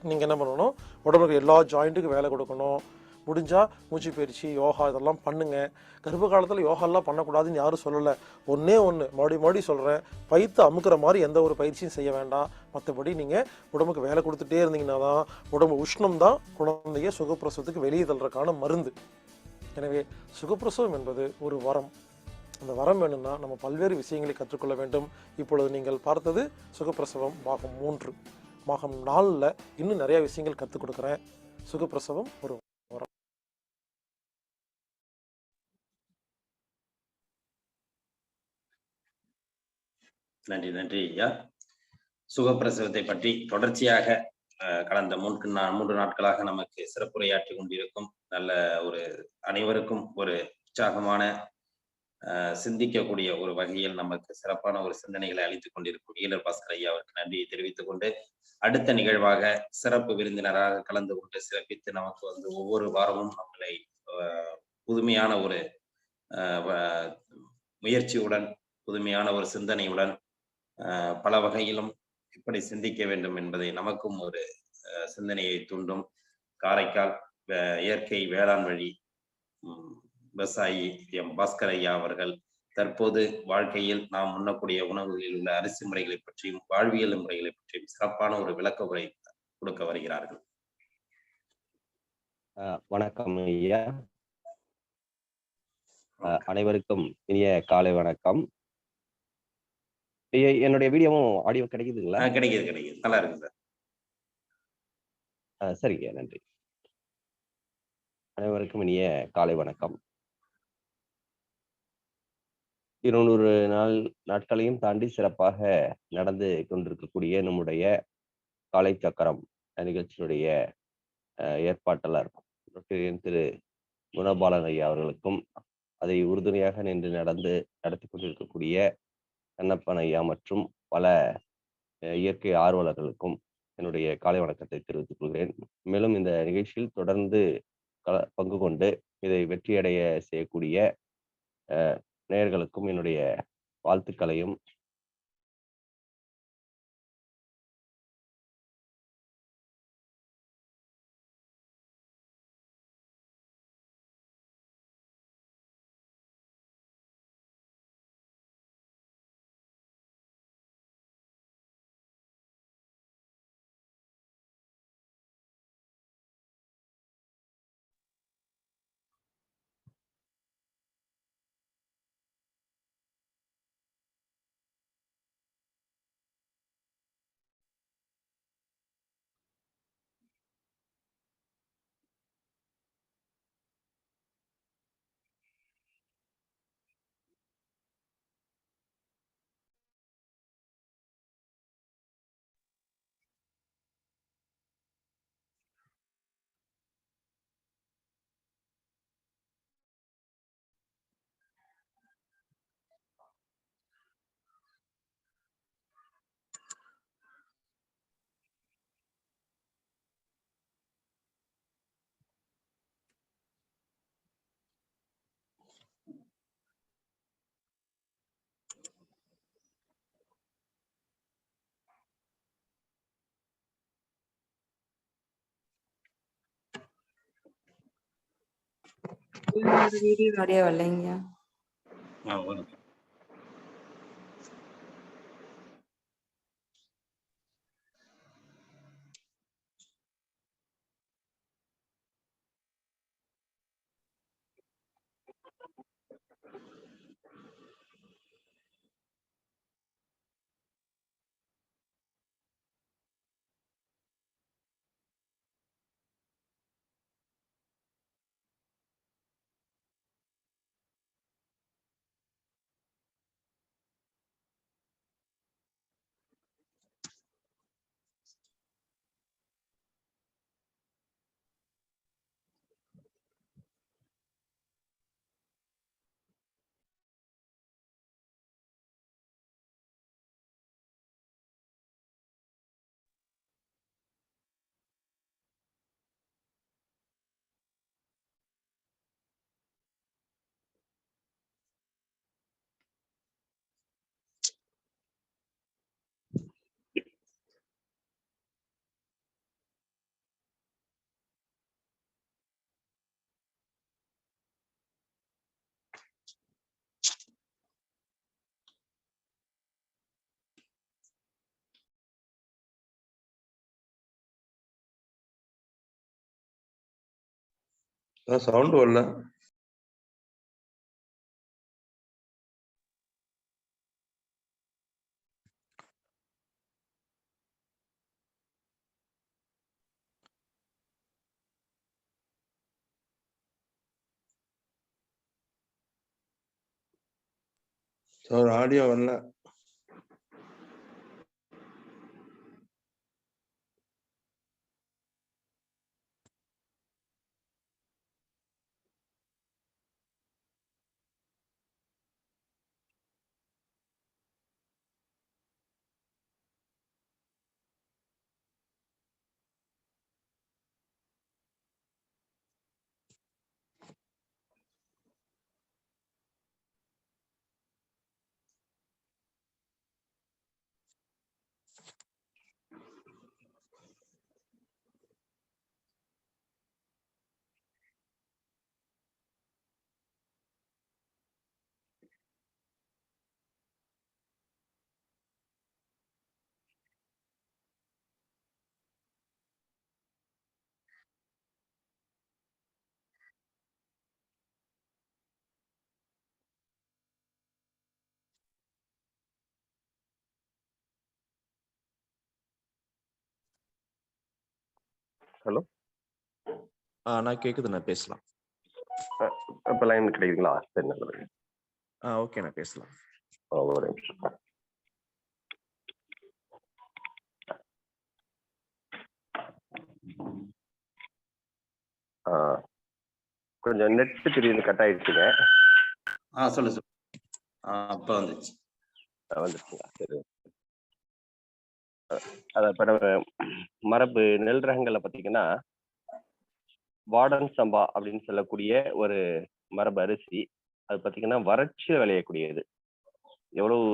நீங்கள் என்ன பண்ணணும், உடம்புக்கு எல்லா ஜாயிண்ட்டுக்கும் வேலை கொடுக்கணும். முடிஞ்சால் மூச்சு பயிற்சி, யோகா இதெல்லாம் பண்ணுங்கள். கர்ப்ப காலத்தில் யோகாலாம் பண்ணக்கூடாதுன்னு யாரும் சொல்லலை. ஒன்று மறுபடியும் சொல்கிறேன், வயிற்று அமுக்கிற மாதிரி எந்த ஒரு பயிற்சியும் செய்ய வேண்டாம். மற்றபடி நீங்கள் உடம்புக்கு வேலை கொடுத்துட்டே இருந்தீங்கன்னா தான் உடம்பு உஷ்ணம் தான் குழந்தைய சுகப்பிரசவத்துக்கு வெளியே தள்ளுறதுக்கான மருந்து. எனவே சுகப்பிரசவம் என்பது ஒரு வரம். அந்த வரம் வேணும்னா நம்ம பல்வேறு விஷயங்களை கற்றுக்கொள்ள வேண்டும். இப்பொழுது நீங்கள் பார்த்தது சுகப்பிரசவம் பாகம் 3. பாகம் 4ல் இன்னும் நிறைய விஷயங்கள் கற்றுக் கொடுக்குறேன். சுகப்பிரசவம் ஒரு வரம். நன்றி ஐயா. சுகப்பிரசவத்தை பற்றி தொடர்ச்சியாக கடந்த 3 நாட்களாக நமக்கு சிறப்புரையாற்றி கொண்டிருக்கும் நல்ல ஒரு அனைவருக்கும் ஒரு உற்சாகமான சிந்திக்கக்கூடிய ஒரு வகையில் நமக்கு சிறப்பான ஒரு சிந்தனைகளை அளித்துக் கொண்டிருக்கும் ஈழர் பாஸ்கர் ஐயா அவருக்கு நன்றியை தெரிவித்துக் கொண்டு, அடுத்த நிகழ்வாக சிறப்பு விருந்தினராக கலந்து கொண்டு சிறப்பித்து நமக்கு ஒவ்வொரு வாரமும் நம்மளை புதுமையான ஒரு முயற்சியுடன், புதுமையான ஒரு சிந்தனையுடன், பல வகையிலும் எப்படி சிந்திக்க வேண்டும் என்பதை நமக்கும் ஒரு சிந்தனையை தூண்டும் காரைக்கால் இயற்கை வேளாண் வழி விவசாயி எம் பாஸ்கர் ஐயா அவர்கள் தற்போது வாழ்க்கையில் நாம் உண்ணக்கூடிய உணவுகளில் உள்ள அரிசி முறைகளை பற்றியும் வாழ்வியல் முறைகளை பற்றியும் சிறப்பான ஒரு விளக்க உரை கொடுக்க வருகிறார்கள். வணக்கம் ஐயா. அனைவருக்கும் இனிய காலை வணக்கம். என்னுடைய வீடியோவும் ஆடியோ கிடைக்குதுங்களா? கிடைக்குது, நல்லா இருக்கு சார். சரிங்க, நன்றி. அனைவருக்கும் இனிய காலை வணக்கம். 200 நாட்களையும் தாண்டி சிறப்பாக நடந்து கொண்டிருக்கக்கூடிய நம்முடைய காலை சக்கரம் நிகழ்ச்சியினுடைய ஏற்பாட்டாளர் திரு குணபாலன் ஐயா அவர்களுக்கும், அதை உறுதுணையாக நின்று நடத்தி கொண்டிருக்கக்கூடிய கண்ணப்பன் ஐயா மற்றும் பல இயற்கை ஆர்வலர்களுக்கும் என்னுடைய காலை வணக்கத்தை தெரிவித்துக் கொள்கிறேன். மேலும் இந்த நிகழ்ச்சியில் தொடர்ந்து பங்கு கொண்டு இதை வெற்றியடைய செய்யக்கூடிய நேயர்களுக்கும் என்னுடைய வாழ்த்துக்களையும் வீடியோ நிறைய வரலைங்க. சவுண்ட் வரல. சார் ஆடியோ வரல. ஹலோ, நான் கேக்குதுண்ணா, பேசலாம். இப்ப லைன் கிடைக்குதுங்களா? சரி, நல்லது. ஓகேண்ணா, பேசலாம். ஒரு நிமிஷம். கொஞ்சம் நெட் திடீர்னு கட் ஆயிடுச்சுங்க. சொல்லு சொல்லு. அப்ப வந்துச்சு. வந்துருச்சுங்களா? சரி. அதை இப்போ நம்ம மரபு நெல் ரகங்களை பார்த்தீங்கன்னா வாடன் சம்பா அப்படின்னு சொல்லக்கூடிய ஒரு மரபு அரிசி. அது பார்த்தீங்கன்னா வறட்சியில் விளையக்கூடியது. எவ்வளவு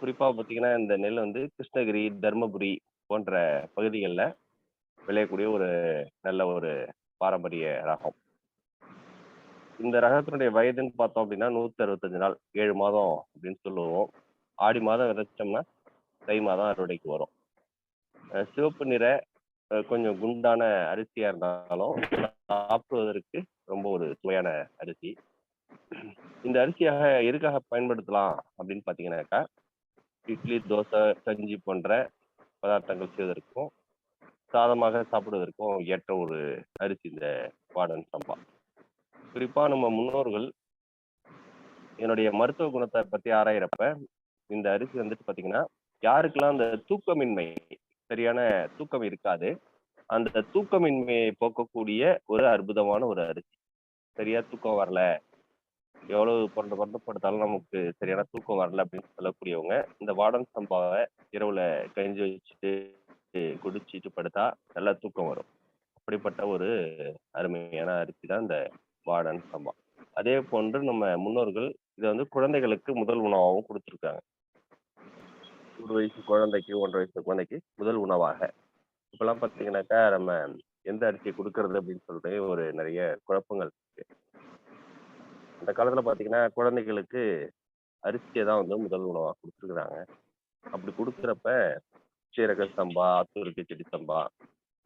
குறிப்பாக பார்த்தீங்கன்னா இந்த நெல் வந்து கிருஷ்ணகிரி, தருமபுரி போன்ற பகுதிகளில் விளையக்கூடிய ஒரு நல்ல ஒரு பாரம்பரிய ரகம். இந்த ரகத்தினுடைய வயதுன்னு பார்த்தோம் அப்படின்னா 165 நாள், 7 மாதம் அப்படின்னு சொல்லுவோம். ஆடி மாதம் விதைச்சோம்னா தை மாதம் அறுவடைக்கு வரும். சிவப்பு நிற கொஞ்சம் குண்டான அரிசியா இருந்தாலும் சாப்பிடுவதற்கு ரொம்ப ஒரு சுவையான அரிசி. இந்த அரிசியாக எதுக்காக பயன்படுத்தலாம் அப்படின்னு பார்த்தீங்கன்னாக்கா, இட்லி, தோசை, கஞ்சி போன்ற பதார்த்தங்கள் செய்வதற்கும் சாதமாக சாப்பிடுவதற்கும் ஏற்ற ஒரு அரிசி இந்த வாடன் சம்பா. குறிப்பா நம்ம முன்னோர்கள் என்னுடைய மருத்துவ குணத்தை பத்தி ஆராயிறப்ப இந்த அரிசி வந்துட்டு பாத்தீங்கன்னா, யாருக்கெல்லாம் அந்த தூக்கமின்மை, சரியான தூக்கம் இருக்காது, அந்த தூக்கமின்மையை போக்கக்கூடிய ஒரு அற்புதமான ஒரு அரிசி. சரியா தூக்கம் வரல, எவ்வளவு புரண்டு புரண்டு படுத்தாலும் நமக்கு சரியான தூக்கம் வரல அப்படின்னு சொல்லக்கூடியவங்க இந்த வாடன் சம்பாவை இரவுல கஞ்சி வச்சுட்டு குடிச்சிட்டு படுத்தா நல்லா தூக்கம் வரும். அப்படிப்பட்ட ஒரு அருமையான அரிசி தான் இந்த வாடன் சம்பா. அதே போன்று நம்ம முன்னோர்கள் இதை வந்து குழந்தைகளுக்கு முதல் உணவாகவும் கொடுத்துருக்காங்க. 1 வயசு குழந்தைக்கு, 1.5 வயசு குழந்தைக்கு முதல் உணவாக. இப்பெல்லாம் பார்த்தீங்கன்னாக்கா நம்ம எந்த அரிசியை கொடுக்கறது அப்படின்னு சொல்லிட்டு ஒரு நிறைய குழப்பங்கள் இருக்கு. அந்த காலத்துல பார்த்தீங்கன்னா குழந்தைகளுக்கு அரிசியை தான் வந்து முதல் உணவாக கொடுத்துருக்குறாங்க. அப்படி கொடுக்குறப்ப சீரக சம்பா, ஆத்தூர் கிச்சடி சம்பா,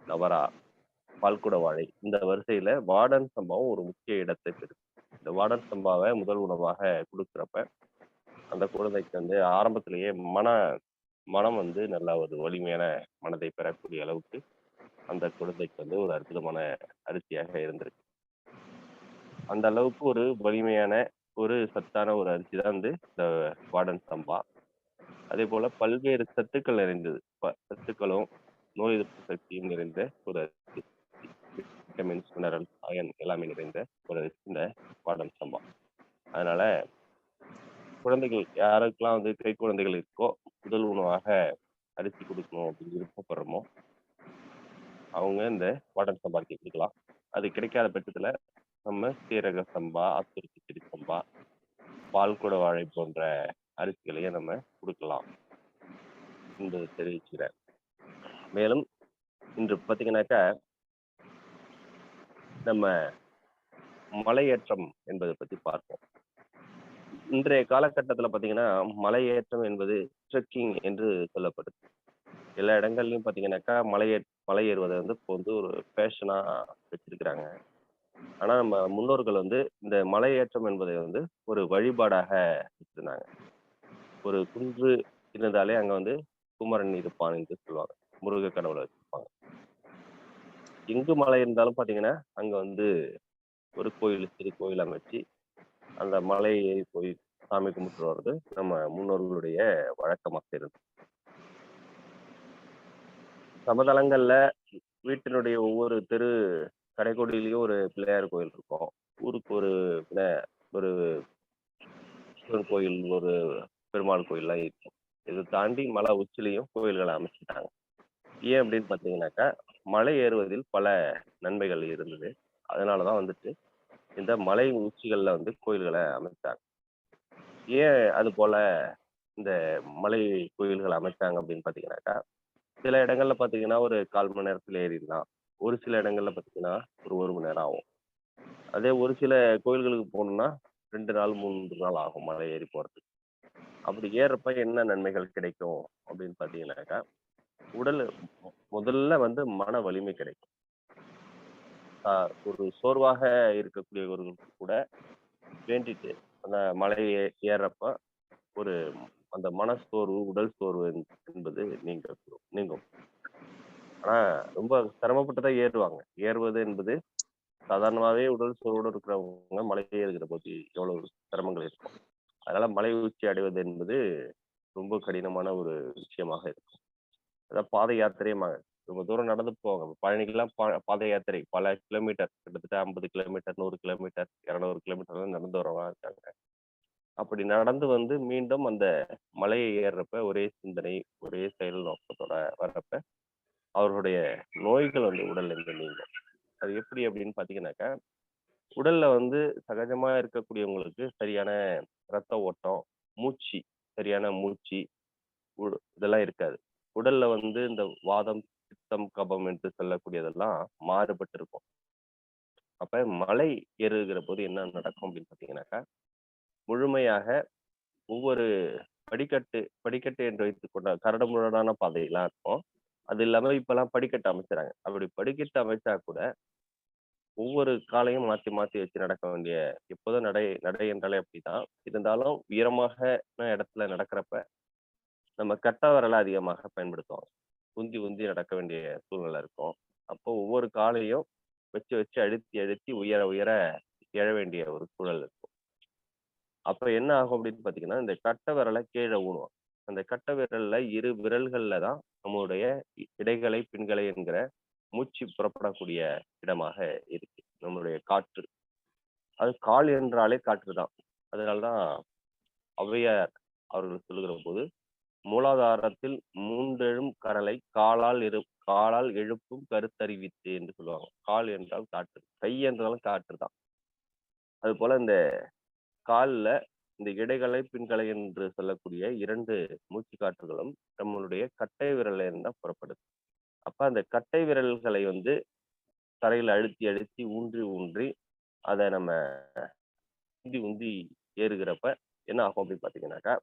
நவரா, பால்குட வாழை இந்த வரிசையில வாடன் சம்பாவும் ஒரு முக்கிய இடத்தை பெறுது. இந்த வாடன் சம்பாவை முதல் உணவாக கொடுக்குறப்ப அந்த குழந்தைக்கு வந்து ஆரம்பத்திலேயே மனம் வந்து நல்ல ஒரு வலிமையான மனதை பெறக்கூடிய அளவுக்கு அந்த குழந்தைக்கு வந்து ஒரு அற்புதமான அரிசியாக இருந்திருக்கு. அந்த அளவுக்கு ஒரு வலிமையான ஒரு சத்தான ஒரு அரிசி தான் வந்து இந்த வாடன் சம்பா. அதே போல பல்வேறு சத்துக்கள் நிறைந்தது, சத்துக்களும் நோய் எதிர்ப்பு சக்தியும் நிறைந்த ஒரு அரிசி. விட்டமின்ஸ், மினரல்ஸ், அயன் எல்லாமே நிறைந்த ஒரு அரிசி இந்த வாடன் சம்பா. அதனால குழந்தைகள் யாருக்கெல்லாம் வந்து கை குழந்தைகள் இருக்கோ முதல் உணவாக அரிசி கொடுக்கணும் அப்படின்னு விருப்பப்படுறோமோ அவங்க இந்த வாடன் சம்பாக்கு கொடுக்கலாம். அது கிடைக்காத பட்சத்துல நம்ம சீரக சம்பா, ஆத்தூர் கிச்சடி சம்பா, பால்குட வாழை போன்ற அரிசிகளையே நம்ம கொடுக்கலாம் என்பதை தெரிவிச்சுக்கிறேன். மேலும் இன்று பார்த்தீங்கன்னாக்கா நம்ம மலையேற்றம் என்பதை பத்தி பார்ப்போம். இன்றைய காலகட்டத்தில் பார்த்தீங்கன்னா மலையேற்றம் என்பது ட்ரெக்கிங் என்று சொல்லப்படுது. எல்லா இடங்கள்லையும் பார்த்தீங்கன்னாக்கா மலை ஏறுவதை வந்து இப்போ வந்து ஒரு ஃபேஷனா வச்சிருக்கிறாங்க. ஆனா நம்ம முன்னோர்கள் வந்து இந்த மலையேற்றம் என்பதை வந்து ஒரு வழிபாடாக வச்சிருந்தாங்க. ஒரு குன்று இருந்தாலே அங்க வந்து குமரன் இருப்பான் என்று சொல்லுவாங்க, முருக கடவுளை வச்சிருப்பாங்க. எங்கு மலை இருந்தாலும் பார்த்தீங்கன்னா அங்க வந்து ஒரு கோயில், சிறு கோயில் அமைச்சு அந்த மலையை ஏறி போய் சாமி கும்பிட்டு வர்றது நம்ம முன்னோர்களுடைய வழக்கமாக இருந்தது. சமதளங்கள்ல வீட்டினுடைய ஒவ்வொரு தெரு கடைக்கோடியிலயும் ஒரு பிள்ளையார் கோயில் இருக்கும். ஊருக்கு ஒரு ஒரு சிவன் கோயில், ஒரு பெருமாள் கோயில்லாம் இருக்கும். இதை தாண்டி மலை உச்சிலையும் கோயில்களை அமைச்சிட்டாங்க. ஏன் அப்படின்னு பார்த்தீங்கன்னாக்கா மலை ஏறுவதில் பல நன்மைகள் இருந்தது. அதனாலதான் வந்துட்டு இந்த மலை உச்சிகள்ல வந்து கோயில்களை அமைச்சாங்க. ஏன் அது போல இந்த மலை கோயில்கள் அமைச்சாங்க அப்படின்னு பார்த்தீங்கன்னாக்கா சில இடங்கள்ல பார்த்தீங்கன்னா ஒரு 1/4 மணி நேரத்துல ஏறிடலாம். ஒரு சில இடங்கள்ல பார்த்தீங்கன்னா ஒரு 1 மணி நேரம் ஆகும். அதே ஒரு சில கோயில்களுக்கு போகணும்னா 2 நாள் 3 நாள் ஆகும் மலை ஏறி போறதுக்கு. அப்படி ஏறப்ப என்ன நன்மைகள் கிடைக்கும் அப்படின்னு பார்த்தீங்கன்னாக்கா உடல் முதல்ல வந்து மன வலிமை கிடைக்கும். ஒரு சோர்வாக இருக்கக்கூடியவர்களுக்கு கூட வேண்டிட்டு அந்த மலையை ஏறப்ப ஒரு அந்த மனசோர்வு, உடல் சோர்வு என்பது நீங்கும். ஆனா ரொம்ப சிரமப்பட்டுதான் ஏறுவாங்க. ஏறுவது என்பது சாதாரணமாவே உடல் சோர்வோடு இருக்கிறவங்க மலை ஏறுகிற போது எவ்வளவு சிரமங்கள் இருக்கும். அதனால மலை உச்சி அடைவது என்பது ரொம்ப கடினமான ஒரு விஷயமாக இருக்கும். அதான் பாத யாத்திரையுமாங்க. ரொம்ப தூரம் நடந்து போவாங்க. பழனிக்கெல்லாம் பாத யாத்திரை பல கிலோமீட்டர், கிட்டத்தட்ட 50 கிலோமீட்டர், 100 கிலோமீட்டர், 200 கிலோமீட்டர் நடந்து வரவங்க இருக்காங்க. அப்படி நடந்து வந்து மீண்டும் அந்த மலையை ஏறுறப்ப ஒரே சிந்தனை, ஒரே செயல் நோக்கத்தோட வர்றப்ப அவர்களுடைய நோய்கள் வந்து உடல்ல இருந்து நீங்கும். அது எப்படி அப்படின்னு பாத்தீங்கன்னாக்கா, உடல்ல வந்து சகஜமா இருக்கக்கூடியவங்களுக்கு சரியான ரத்த ஓட்டம், மூச்சு, சரியான மூச்சு இதெல்லாம் இருக்காது. உடல்ல வந்து இந்த வாதம், பித்தம், கபம் என்று சொல்லக்கூடியதெல்லாம் மாறுபட்டு இருக்கும். அப்ப மலை ஏறுகிற போது என்ன நடக்கும் அப்படின்னு பாத்தீங்கன்னாக்கா, முழுமையாக ஒவ்வொரு படிக்கட்டு என்று வைத்துக் கொண்ட கரடுமுரடான பாதையெல்லாம் இருக்கும். அது இல்லாம இப்பெல்லாம் படிக்கட்டு அமைச்சுறாங்க. அப்படி படிக்கட்டு அமைச்சா கூட ஒவ்வொரு காலையும் மாத்தி மாத்தி வச்சு நடக்க வேண்டிய, எப்போதும் நடை நடை என்றாலே அப்படிதான். இருந்தாலும் உயரமான இடத்துல நடக்கிறப்ப நம்ம கட்ட விரலை அதிகமாக பயன்படுத்துவோம். உந்தி உந்தி நடக்க வேண்டிய சூழ்நிலை இருக்கும். அப்போ ஒவ்வொரு காலையும் வச்சு வச்சு அழுத்தி அழுத்தி உயர உயர எழ வேண்டிய ஒரு சூழல் இருக்கும். அப்ப என்ன ஆகும் அப்படின்னு பாத்தீங்கன்னா, இந்த கட்ட விரலை கீழே ஊனுவோம். அந்த கட்ட விரல்ல இரு விரல்கள்ல தான் நம்மளுடைய இடைகளை பின்களை என்கிற மூச்சு புறப்படக்கூடிய இடமாக இருக்கு நம்மளுடைய காற்று. அது கால் என்றாலே காற்று தான். அதனாலதான் ஔவையார் அவர்கள் சொல்லுகிற போது, மூலாதாரத்தில் மூன்றெழும் கரலை காலால் எழுப்பும் கருத்தறிவித்து என்று சொல்லுவாங்க. கால் என்றால் காற்று, கை என்றாலும் காற்று தான். அது போல இந்த கால்ல இந்த இடைகளை பின்களை என்று சொல்லக்கூடிய 2 மூச்சு காற்றுகளும் நம்மளுடைய கட்டை விரல்ல இருந்து தான் புறப்படுது. அப்ப அந்த கட்டை விரல்களை வந்து தரையில அழுத்தி அழுத்தி ஊன்றி ஊன்றி அதை நம்ம உந்தி உந்தி ஏறுகிறப்ப என்ன ஆகும் அப்படின்னு பாத்தீங்கன்னாக்கா,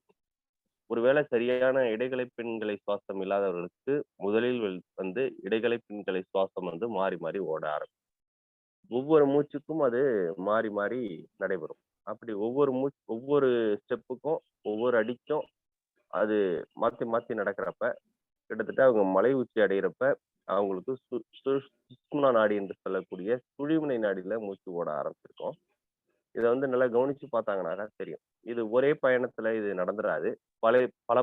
ஒருவேளை சரியான இடைகளை பின்களை சுவாசம் இல்லாதவர்களுக்கு முதலில் வந்து இடைகளை பின்களை சுவாசம் வந்து மாறி மாறி ஓட ஆரம்பிக்கும். ஒவ்வொரு மூச்சுக்கும் அது மாறி மாறி நடைபெறும். அப்படி ஒவ்வொரு ஸ்டெப்புக்கும் ஒவ்வொரு அடிக்கும் அது மாத்தி மாத்தி நடக்கிறப்ப கிட்டத்தட்ட அவங்க மலை உச்சி அடைகிறப்ப அவங்களுக்கு சுஷ்மனா நாடி என்று சொல்லக்கூடிய சுழிமுனை நாடியில மூச்சு ஓட ஆரம்பிச்சிருக்கும். இதை வந்து நல்லா கவனிச்சு பார்த்தாங்கன்னா தெரியும். இது ஒரே பயணத்துல இது நடந்துராது. பல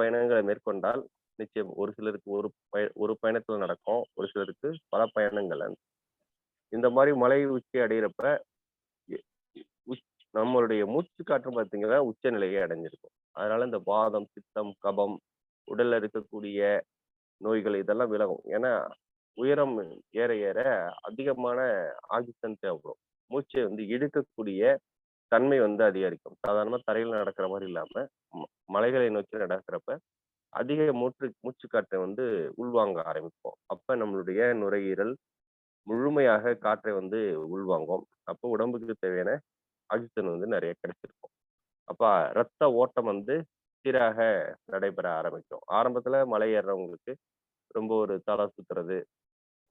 பயணங்களை மேற்கொண்டால் நிச்சயம் ஒரு சிலருக்கு ஒரு பயணத்துல நடக்கும், ஒரு சிலருக்கு பல பயணங்கள். இந்த மாதிரி மலை உச்சி அடைகிறப்ப நம்மளுடைய மூச்சு காற்று பார்த்தீங்கன்னா உச்ச நிலையை அடைஞ்சிருக்கும். அதனால இந்த வாதம், பித்தம், கபம், உடல்ல இருக்கக்கூடிய நோய்கள் இதெல்லாம் விலகும். ஏன்னா உயரம் ஏற ஏற அதிகமான ஆக்சிஜன் தேவைப்படும். மூச்சை வந்து இழுக்கக்கூடிய தன்மை வந்து அதிகரிக்கும். சாதாரணமா தரையில நடக்கிற மாதிரி இல்லாம மலைகளை நோக்கி நடக்கிறப்ப அதிக மூச்சு காற்றை வந்து உள்வாங்க ஆரம்பிப்போம். அப்ப நம்மளுடைய நுரையீரல் முழுமையாக காற்றை வந்து உள்வாங்கும். அப்போ உடம்புக்கு தேவையான ஆக்சிஜன் வந்து நிறைய கிடைச்சிருக்கும். அப்ப ரத்த ஓட்டம் வந்து சீராக நடைபெற ஆரம்பிக்கும். ஆரம்பத்துல மலை ஏறுறவங்களுக்கு ரொம்ப ஒரு தலை சுத்துறது,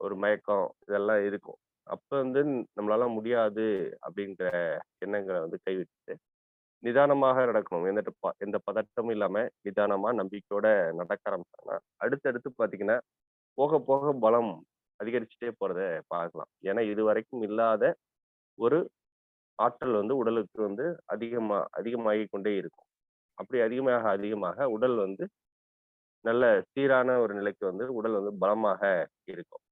ஒரு மயக்கம் இதெல்லாம் இருக்கும். அப்ப வந்து நம்மளால முடியாது அப்படிங்கிற எண்ணங்களை வந்து கைவிட்டு நிதானமாக நடக்கணும். எந்த பதட்டமும் இல்லாம நிதானமா நம்பிக்கையோட நடக்க ஆரம்பிச்சாங்கன்னா அடுத்தடுத்து பாத்தீங்கன்னா போக போக பலம் அதிகரிச்சுட்டே போறத பார்க்கலாம். ஏன்னா இது வரைக்கும் இல்லாத ஒரு ஆற்றல் வந்து உடலுக்கு வந்து அதிகமாகி கொண்டே இருக்கும். அப்படி அதிகமாக உடல் வந்து நல்ல சீரான ஒரு நிலைக்கு வந்து உடல் வந்து பலமாக இருக்கும்.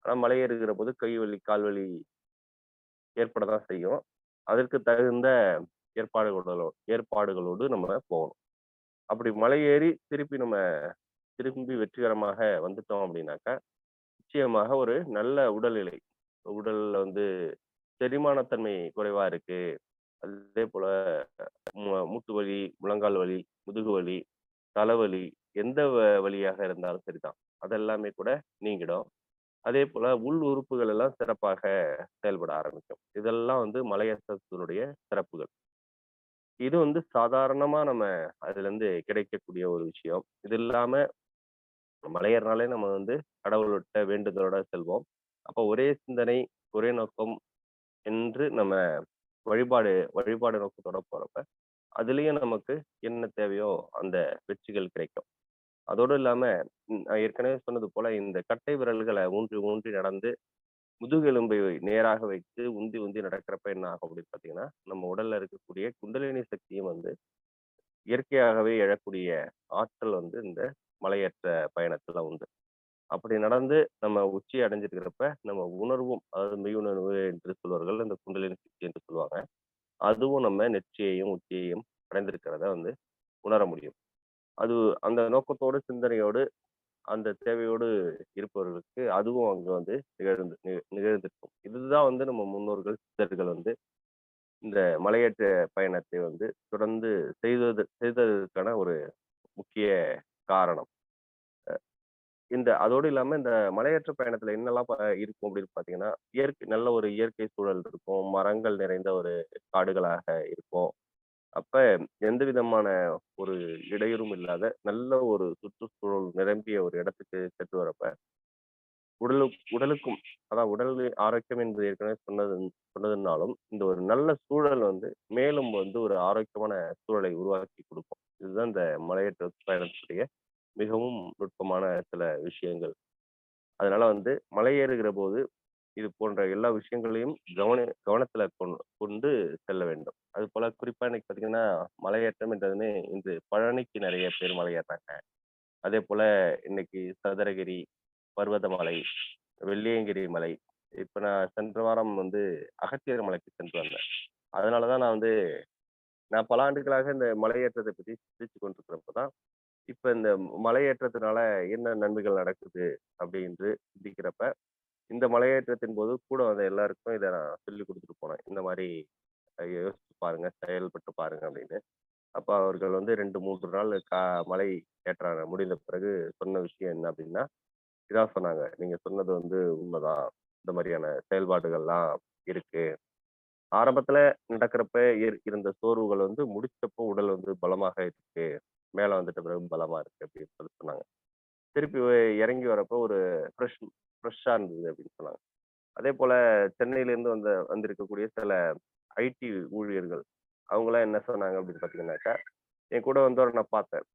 ஆனா மலை ஏறுகிற போது கை வலி, கால் வலி ஏற்படதான் செய்யும். அதற்கு தகுந்த ஏற்பாடுகளோடு நம்ம போகணும். அப்படி மலை ஏறி திரும்பி வெற்றிகரமாக வந்துட்டோம் அப்படின்னாக்கா நிச்சயமாக ஒரு நல்ல உடல்நிலை, உடல்ல வந்து செரிமானத்தன்மை குறைவா இருக்கு, அதே போல மூட்டு வலி, முழங்கால் வலி, முதுகு வலி, தலைவலி, எந்த வலியாக இருந்தாலும் சரிதான், அதெல்லாமே கூட நீங்கிடும். அதே போல உள் உறுப்புகள் எல்லாம் சிறப்பாக செயல்பட ஆரம்பிக்கும். இதெல்லாம் வந்து மலையேற்றத்தினுடைய சிறப்புகள். இது வந்து சாதாரணமா நம்ம அதுல இருந்து கிடைக்கக்கூடிய ஒரு விஷயம். இது இல்லாம மலையேறினாலே நம்ம வந்து கடவுள்கிட்ட வேண்டுதலோட செல்வோம். அப்போ ஒரே சிந்தனை, ஒரே நோக்கம் என்று நம்ம வழிபாடு நோக்கத்தோட போறப்ப அதுலயும் நமக்கு என்ன தேவையோ அந்த வெற்றிகள் கிடைக்கும். அதோடு இல்லாம நான் ஏற்கனவே சொன்னது போல இந்த கட்டை விரல்களை ஊன்றி ஊன்றி நடந்து முதுகெலும்பை நேராக வைத்து உந்தி உந்தி நடக்கிறப்ப என்ன ஆகும் அப்படின்னு பாத்தீங்கன்னா, நம்ம உடல்ல இருக்கக்கூடிய குண்டலினி சக்தியும் வந்து இயற்கையாகவே எழக்கூடிய ஆற்றல் வந்து இந்த மலையேற்ற பயணத்துல உண்டு. அப்படி நடந்து நம்ம உச்சி அடைஞ்சிருக்கிறப்ப நம்ம உணர்வும், அதாவது மெய் உணர்வு என்று சொல்வார்கள், இந்த குண்டலினி சக்தி என்று சொல்லுவாங்க. அதுவும் நம்ம நெற்றியையும் உச்சியையும் அடைந்திருக்கிறத வந்து உணர முடியும். அது அந்த நோக்கத்தோடு சிந்தனையோடு அந்த தேவையோடு இருப்பவர்களுக்கு அதுவும் அங்க வந்து நிகழ்ந்திருக்கும். இதுதான் வந்து நம்ம முன்னோர்கள் சித்தர்கள் வந்து இந்த மலையேற்ற பயணத்தை வந்து தொடர்ந்து செய்ததற்கான ஒரு முக்கிய காரணம். அதோடு இல்லாம இந்த மலையேற்ற பயணத்துல என்னெல்லாம் இருக்கும் அப்படின்னு பாத்தீங்கன்னா, நல்ல ஒரு இயற்கை சூழல் இருக்கும். மரங்கள் நிறைந்த ஒரு காடுகளாக இருக்கும். அப்ப எந்த விதமான ஒரு இடையூறும் இல்லாத நல்ல ஒரு சுற்றுச்சூழல் நிரம்பிய ஒரு இடத்துக்கு சென்று வரப்ப உடலுக்கும் அதான் உடல் ஆரோக்கியம் என்பது ஏற்கனவே சொன்னதுனாலும் இந்த ஒரு நல்ல சூழல் வந்து மேலும் வந்து ஒரு ஆரோக்கியமான சூழலை உருவாக்கி கொடுக்கும். இதுதான் இந்த மலையேற்ற பயணத்துடைய மிகவும் நுட்பமான சில விஷயங்கள். அதனால வந்து மலை ஏறுகிற போது இது போன்ற எல்லா விஷயங்களையும் கவனத்துல கொண்டு செல்ல வேண்டும். அது போல குறிப்பா இன்னைக்கு பாத்தீங்கன்னா மலையேற்றம் என்றதுமே இன்று பழனிக்கு நிறைய பேர் மலை ஏறாங்க. அதே போல இன்னைக்கு சதுரகிரி, பர்வதமலை, வெள்ளியங்கிரி மலை, இப்ப நான் சென்ற வாரம் வந்து அகத்தியர் மலைக்கு சென்று வந்தேன். அதனாலதான் நான் பல ஆண்டுகளாக இந்த மலையேற்றத்தை பத்தி சிந்திச்சு கொண்டிருக்கிறப்பதான் இப்ப இந்த மலையேற்றத்தினால என்ன நன்மைகள் நடக்குது அப்படின்னு சிந்திக்கிறப்ப இந்த மலையேற்றத்தின் போது கூட வந்த எல்லாருக்கும் இதை நான் சொல்லி கொடுத்துட்டு போனேன். இந்த மாதிரி யோசிச்சு பாருங்க, செயல்பட்டு பாருங்க அப்படின்னு. அப்ப அவர்கள் வந்து 2-3 நாள் மலை ஏற்ற முடிந்த பிறகு சொன்ன விஷயம் என்ன அப்படின்னா, இதான் சொன்னாங்க. நீங்க சொன்னது வந்து உண்மைதான். இந்த மாதிரியான செயல்பாடுகள்லாம் இருக்கு. ஆரம்பத்துல நடக்கிறப்ப இருந்த சோர்வுகள் வந்து முடிச்சப்போ உடல் வந்து பலமாக இருக்கு. மேல வந்துட்ட பிறகு பலமா இருக்கு அப்படின்னு சொன்னாங்க. திருப்பி இறங்கி வரப்போ ஒரு ஃப்ரெஷ்ஷா இருந்தது அப்படின்னு சொன்னாங்க. அதே போல சென்னையில இருந்து வந்திருக்கக்கூடிய சில ஐடி ஊழியர்கள் அவங்களாம் என்ன சொன்னாங்க அப்படின்னு பாத்தீங்கன்னாக்கா, என் கூட வந்தவரை நான் பார்த்தேன்.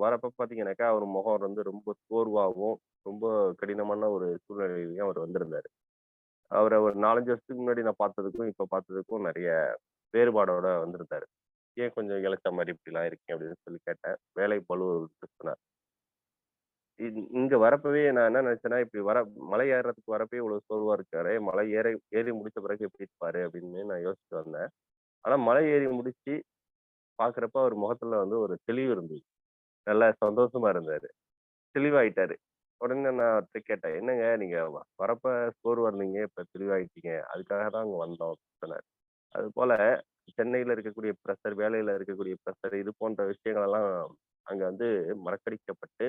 வரப்ப பாத்தீங்கன்னாக்கா அவர் முகம் வந்து ரொம்ப சோர்வாகவும் ரொம்ப கடினமான ஒரு சூழ்நிலையிலையும் அவர் வந்திருந்தாரு. அவரை ஒரு 4-5 வருஷத்துக்கு முன்னாடி நான் பார்த்ததுக்கும் இப்ப பார்த்ததுக்கும் நிறைய வேறுபாடோட வந்திருந்தாரு. ஏன் கொஞ்சம் இளைச்ச மாதிரி இப்படிலாம் இருக்கேன் அப்படின்னு சொல்லி கேட்டேன். வேலை பளு சொன்னார். இங்க வரப்பவே நான் என்ன நினைச்சேன்னா, இப்படி மலை ஏறுறதுக்கு வரப்பே இவ்வளவு சோர்வா இருக்காரு. மலை ஏறி முடிச்ச பிறகு எப்படி இருப்பாரு அப்படின்னு நான் யோசிச்சு வந்தேன். ஆனா மலை ஏறி முடிச்சு பாக்குறப்ப அவர் முகத்துல வந்து ஒரு தெளிவு இருந்தது. நல்லா சந்தோஷமா இருந்தாரு. தெளிவாயிட்டாரு. உடனே நான் அவர்கிட்ட கேட்டேன், என்னங்க நீங்க வரப்ப சோர்வா இருந்தீங்க, இப்ப தெளிவாயிட்டீங்க. அதுக்காக தான் அங்க வந்தோம் சொன்னார். அது போல சென்னையில இருக்கக்கூடிய பிரஷர், வேலையில இருக்கக்கூடிய பிரஷர், இது போன்ற விஷயங்கள் எல்லாம் அங்க வந்து மறக்கடிக்கப்பட்டு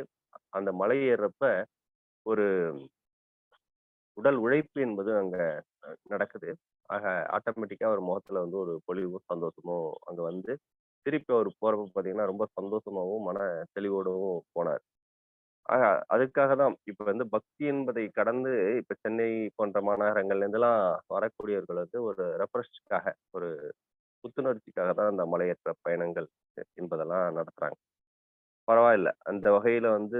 அந்த மலை ஏறுறப்ப ஒரு உடல் உழைப்பு என்பது அங்க நடக்குது. ஆக ஆட்டோமேட்டிக்கா அவர் முகத்துல வந்து ஒரு பொலிவும் சந்தோஷமும் அங்க வந்து திருப்பி அவர் போறப்ப பாத்தீங்கன்னா ரொம்ப சந்தோஷமாவும் மன தெளிவோடவும் போனார். ஆக அதுக்காக தான் இப்ப வந்து பக்தி என்பதை கடந்து இப்ப சென்னை போன்ற மாநகரங்கள்ல இருந்தெல்லாம் வரக்கூடியவர்கள் வந்து ஒரு ரெஃப்ரெஷ்க்காக ஒரு புத்துணர்ச்சிக்காக தான் அந்த மலையேற்ற பயணங்கள் என்பதெல்லாம் நடத்துறாங்க. பரவாயில்ல. அந்த வகையில வந்து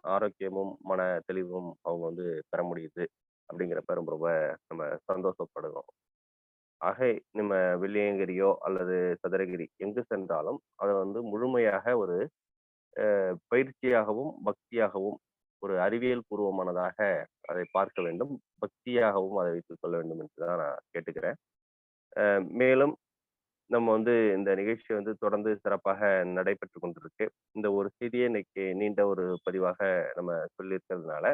ஆரோக்கியமும், மன தெளிவும் அவங்க வந்து பெற முடியுது. அப்படிங்கிறப்ப ரொம்ப ரொம்ப நம்ம சந்தோஷப்படுறோம். ஆக நம்ம வெள்ளியங்கிரியோ அல்லது சதுரகிரி எங்கு சென்றாலும் அதை வந்து முழுமையாக ஒரு பயிற்சியாகவும், பக்தியாகவும், ஒரு அறிவியல் பூர்வமானதாக அதை பார்க்க வேண்டும். பக்தியாகவும் அதை வைத்துக் கொள்ள வேண்டும் என்று தான் நான் கேட்டுக்கிறேன். மேலும் நம்ம வந்து இந்த நிகழ்ச்சி வந்து தொடர்ந்து சிறப்பாக நடைபெற்று கொண்டிருக்கு. இந்த ஒரு செய்தியே இன்னைக்கு நீண்ட ஒரு பதிவாக நம்ம சொல்லியிருக்கிறதுனால,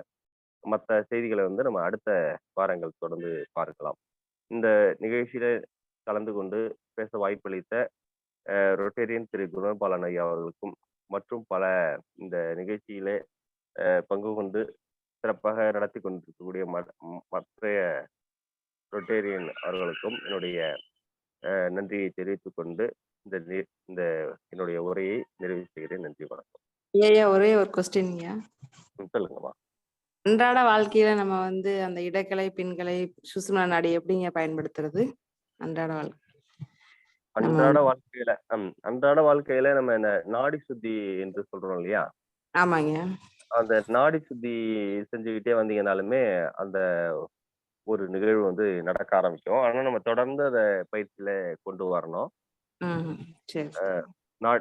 மற்ற செய்திகளை வந்து நம்ம அடுத்த வாரங்கள் தொடர்ந்து பார்க்கலாம். இந்த நிகழ்ச்சியில கலந்து கொண்டு பேச வாய்ப்பளித்த ரொட்டேரியன் திரு குணபாலன் ஐயா அவர்களுக்கும் மற்றும் பல இந்த நிகழ்ச்சியிலே பங்கு கொண்டு சிறப்பாக நடத்தி கொண்டிருக்கக்கூடிய மற்ற ரொட்டேரியன் அவர்களுக்கும் என்னுடைய நன்றியை தெரிவித்துக் கொண்டு இந்த என்னுடைய உரையை நிறைவு செய்கிறேன். நன்றி, வணக்கம். ஐயா ஒரே ஒரு கொஸ்டின்யா. சொல்லுங்கம்மா. அன்றாட வாழ்க்கையில நம்ம வந்து அந்த இடக்கலை, பின்கலை, சுசுமன நாடி எப்படிங்க பயன்படுத்துறது அன்றாட வாழ்க்கை? அன்றாட வாழ்க்கையில நம்ம இந்த நாடி சுத்தி என்று சொல்றோம் இல்லையா? ஆமாங்க. அந்த நாடி சுத்தி செஞ்சுக்கிட்டே வந்தீங்கன்னாலுமே அந்த ஒரு நிகழ்வு வந்து நடக்க ஆரம்பிக்கும். ஆனா நம்ம தொடர்ந்து அதை பயிற்சியில கொண்டு வரணும். சரி.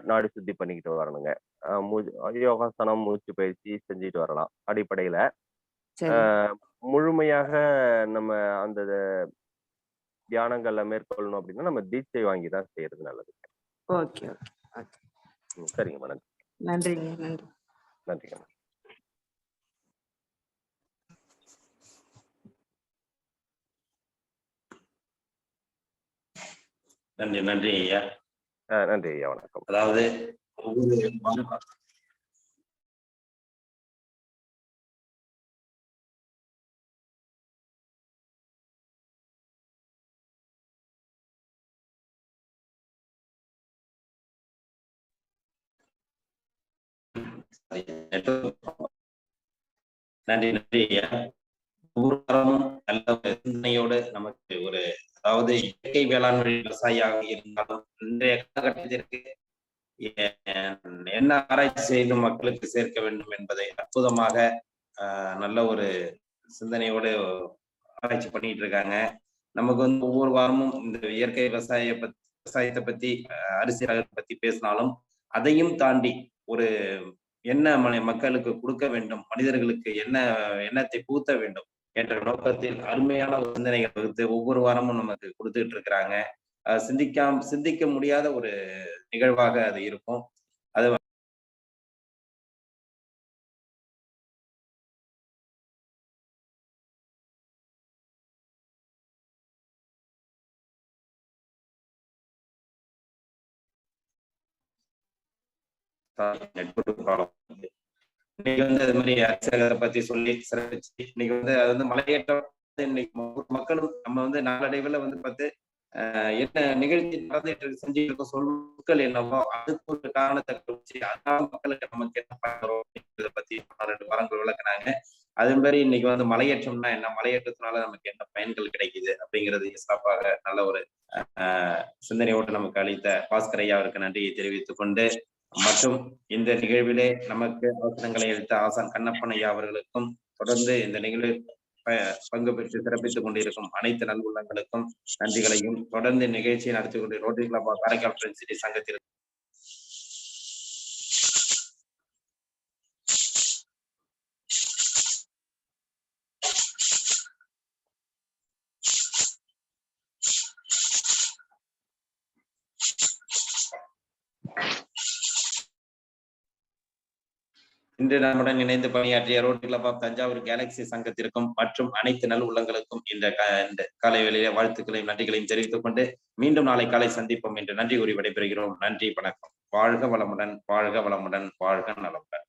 நாடி சுத்தி பண்ணிக்கிட்டு வரணுங்க. யோகாசனம், மூச்சு பயிற்சி செஞ்சுட்டு வரலாம் அடிப்படையில. முழுமையாக நம்ம அந்த தியானங்கள்ல மேற்கொள்ளணும் அப்படின்னா நம்ம தீட்சை வாங்கி தான் செய்யறது நல்லது. Okay okay okay. சரிங்க மேடம். நன்றிங்க, நன்றி. நன்றிங்க மேடம். நன்றி நன்றி ஐயா. நன்றி ஐயா, வணக்கம். அதாவது ஒவ்வொரு நன்றி நன்றி ஐயா. ஒவ்வொரு வாரமும் நல்ல ஒரு சிந்தனையோடு நமக்கு ஒரு, அதாவது இயற்கை வேளாண்மை விவசாயியாக இருந்தாலும் இன்றைய காலகட்டத்திற்கு என்ன ஆராய்ச்சி செய்து மக்களுக்கு சேர்க்க வேண்டும் என்பதை அற்புதமாக நல்ல ஒரு சிந்தனையோடு ஆராய்ச்சி பண்ணிட்டு இருக்காங்க. நமக்கு வந்து ஒவ்வொரு வாரமும் இந்த இயற்கை விவசாயத்தை பத்தி அரிசி ரகத்தை பத்தி பேசினாலும் அதையும் தாண்டி ஒரு என்ன மக்களுக்கு கொடுக்க வேண்டும், மனிதர்களுக்கு என்ன எண்ணத்தை புகுத்த வேண்டும் என்ற நோக்கத்தில் அருமையான சிந்தனைகள் வகுத்து ஒவ்வொரு வாரமும் நமக்கு கொடுத்துட்டு இருக்கிறாங்க. சிந்திக்க முடியாத ஒரு நிகழ்வாக அது இருக்கும். அது இன்னைக்கு வந்து அது மாதிரி அரிசகத்தை பத்தி சொல்லி சிறப்பிச்சு இன்னைக்கு வந்து அது வந்து மலையேற்றம். இன்னைக்கு மக்களும் நம்ம வந்து நாளடைவுல வந்து பார்த்து என்ன நிகழ்ச்சி நடந்துட்டு இருக்கு, செஞ்சுட்டு இருக்க சொற்கள் என்னவோ அதுக்கு ஒரு காரணத்தை குறிச்சு அதனால மக்களுக்கு நமக்கு என்ன பண்ணுறோம் அப்படின்றத பத்தி 2 வாரங்கள் விளக்குனாங்க. அதே மாதிரி இன்னைக்கு வந்து மலையேற்றம்னா என்ன, மலையேற்றத்தினால நமக்கு என்ன பயன்கள் கிடைக்குது அப்படிங்கிறது சிறப்பாக நல்ல ஒரு சிந்தனையோடு நமக்கு அளித்த பாஸ்கர் ஐயா அவருக்கு நன்றியை தெரிவித்துக் கொண்டு, மற்றும் இந்த நிகழ்விலே நமக்கு அவசரங்களை அளித்த ஆசான் கண்ணப்பன் ஐயா அவர்களுக்கும் தொடர்ந்து இந்த நிகழ்வில் பங்கு பெற்று சிறப்பித்துக் கொண்டிருக்கும் அனைத்து நல்வுள்ளங்களுக்கும் நன்றிகளையும், தொடர்ந்து நிகழ்ச்சியை நடத்தி கொண்டு rotary club of Karaikal friends city சங்கத்திற்கு இன்று நம்முடன் இணைந்து பணியாற்றிய rotary club of Thanjavur galaxy சங்கத்திற்கும் மற்றும் அனைத்து நல் உள்ளங்களுக்கும் இந்த காலை வேளையிலே வாழ்த்துக்களையும் நன்றிகளையும் தெரிவித்துக் கொண்டு மீண்டும் நாளை காலை சந்திப்போம் என்று நன்றி கூறி விடைபெறுகிறோம். நன்றி, வணக்கம். வாழ்க வளமுடன், வாழ்க வளமுடன், வாழ்க நலமுடன்.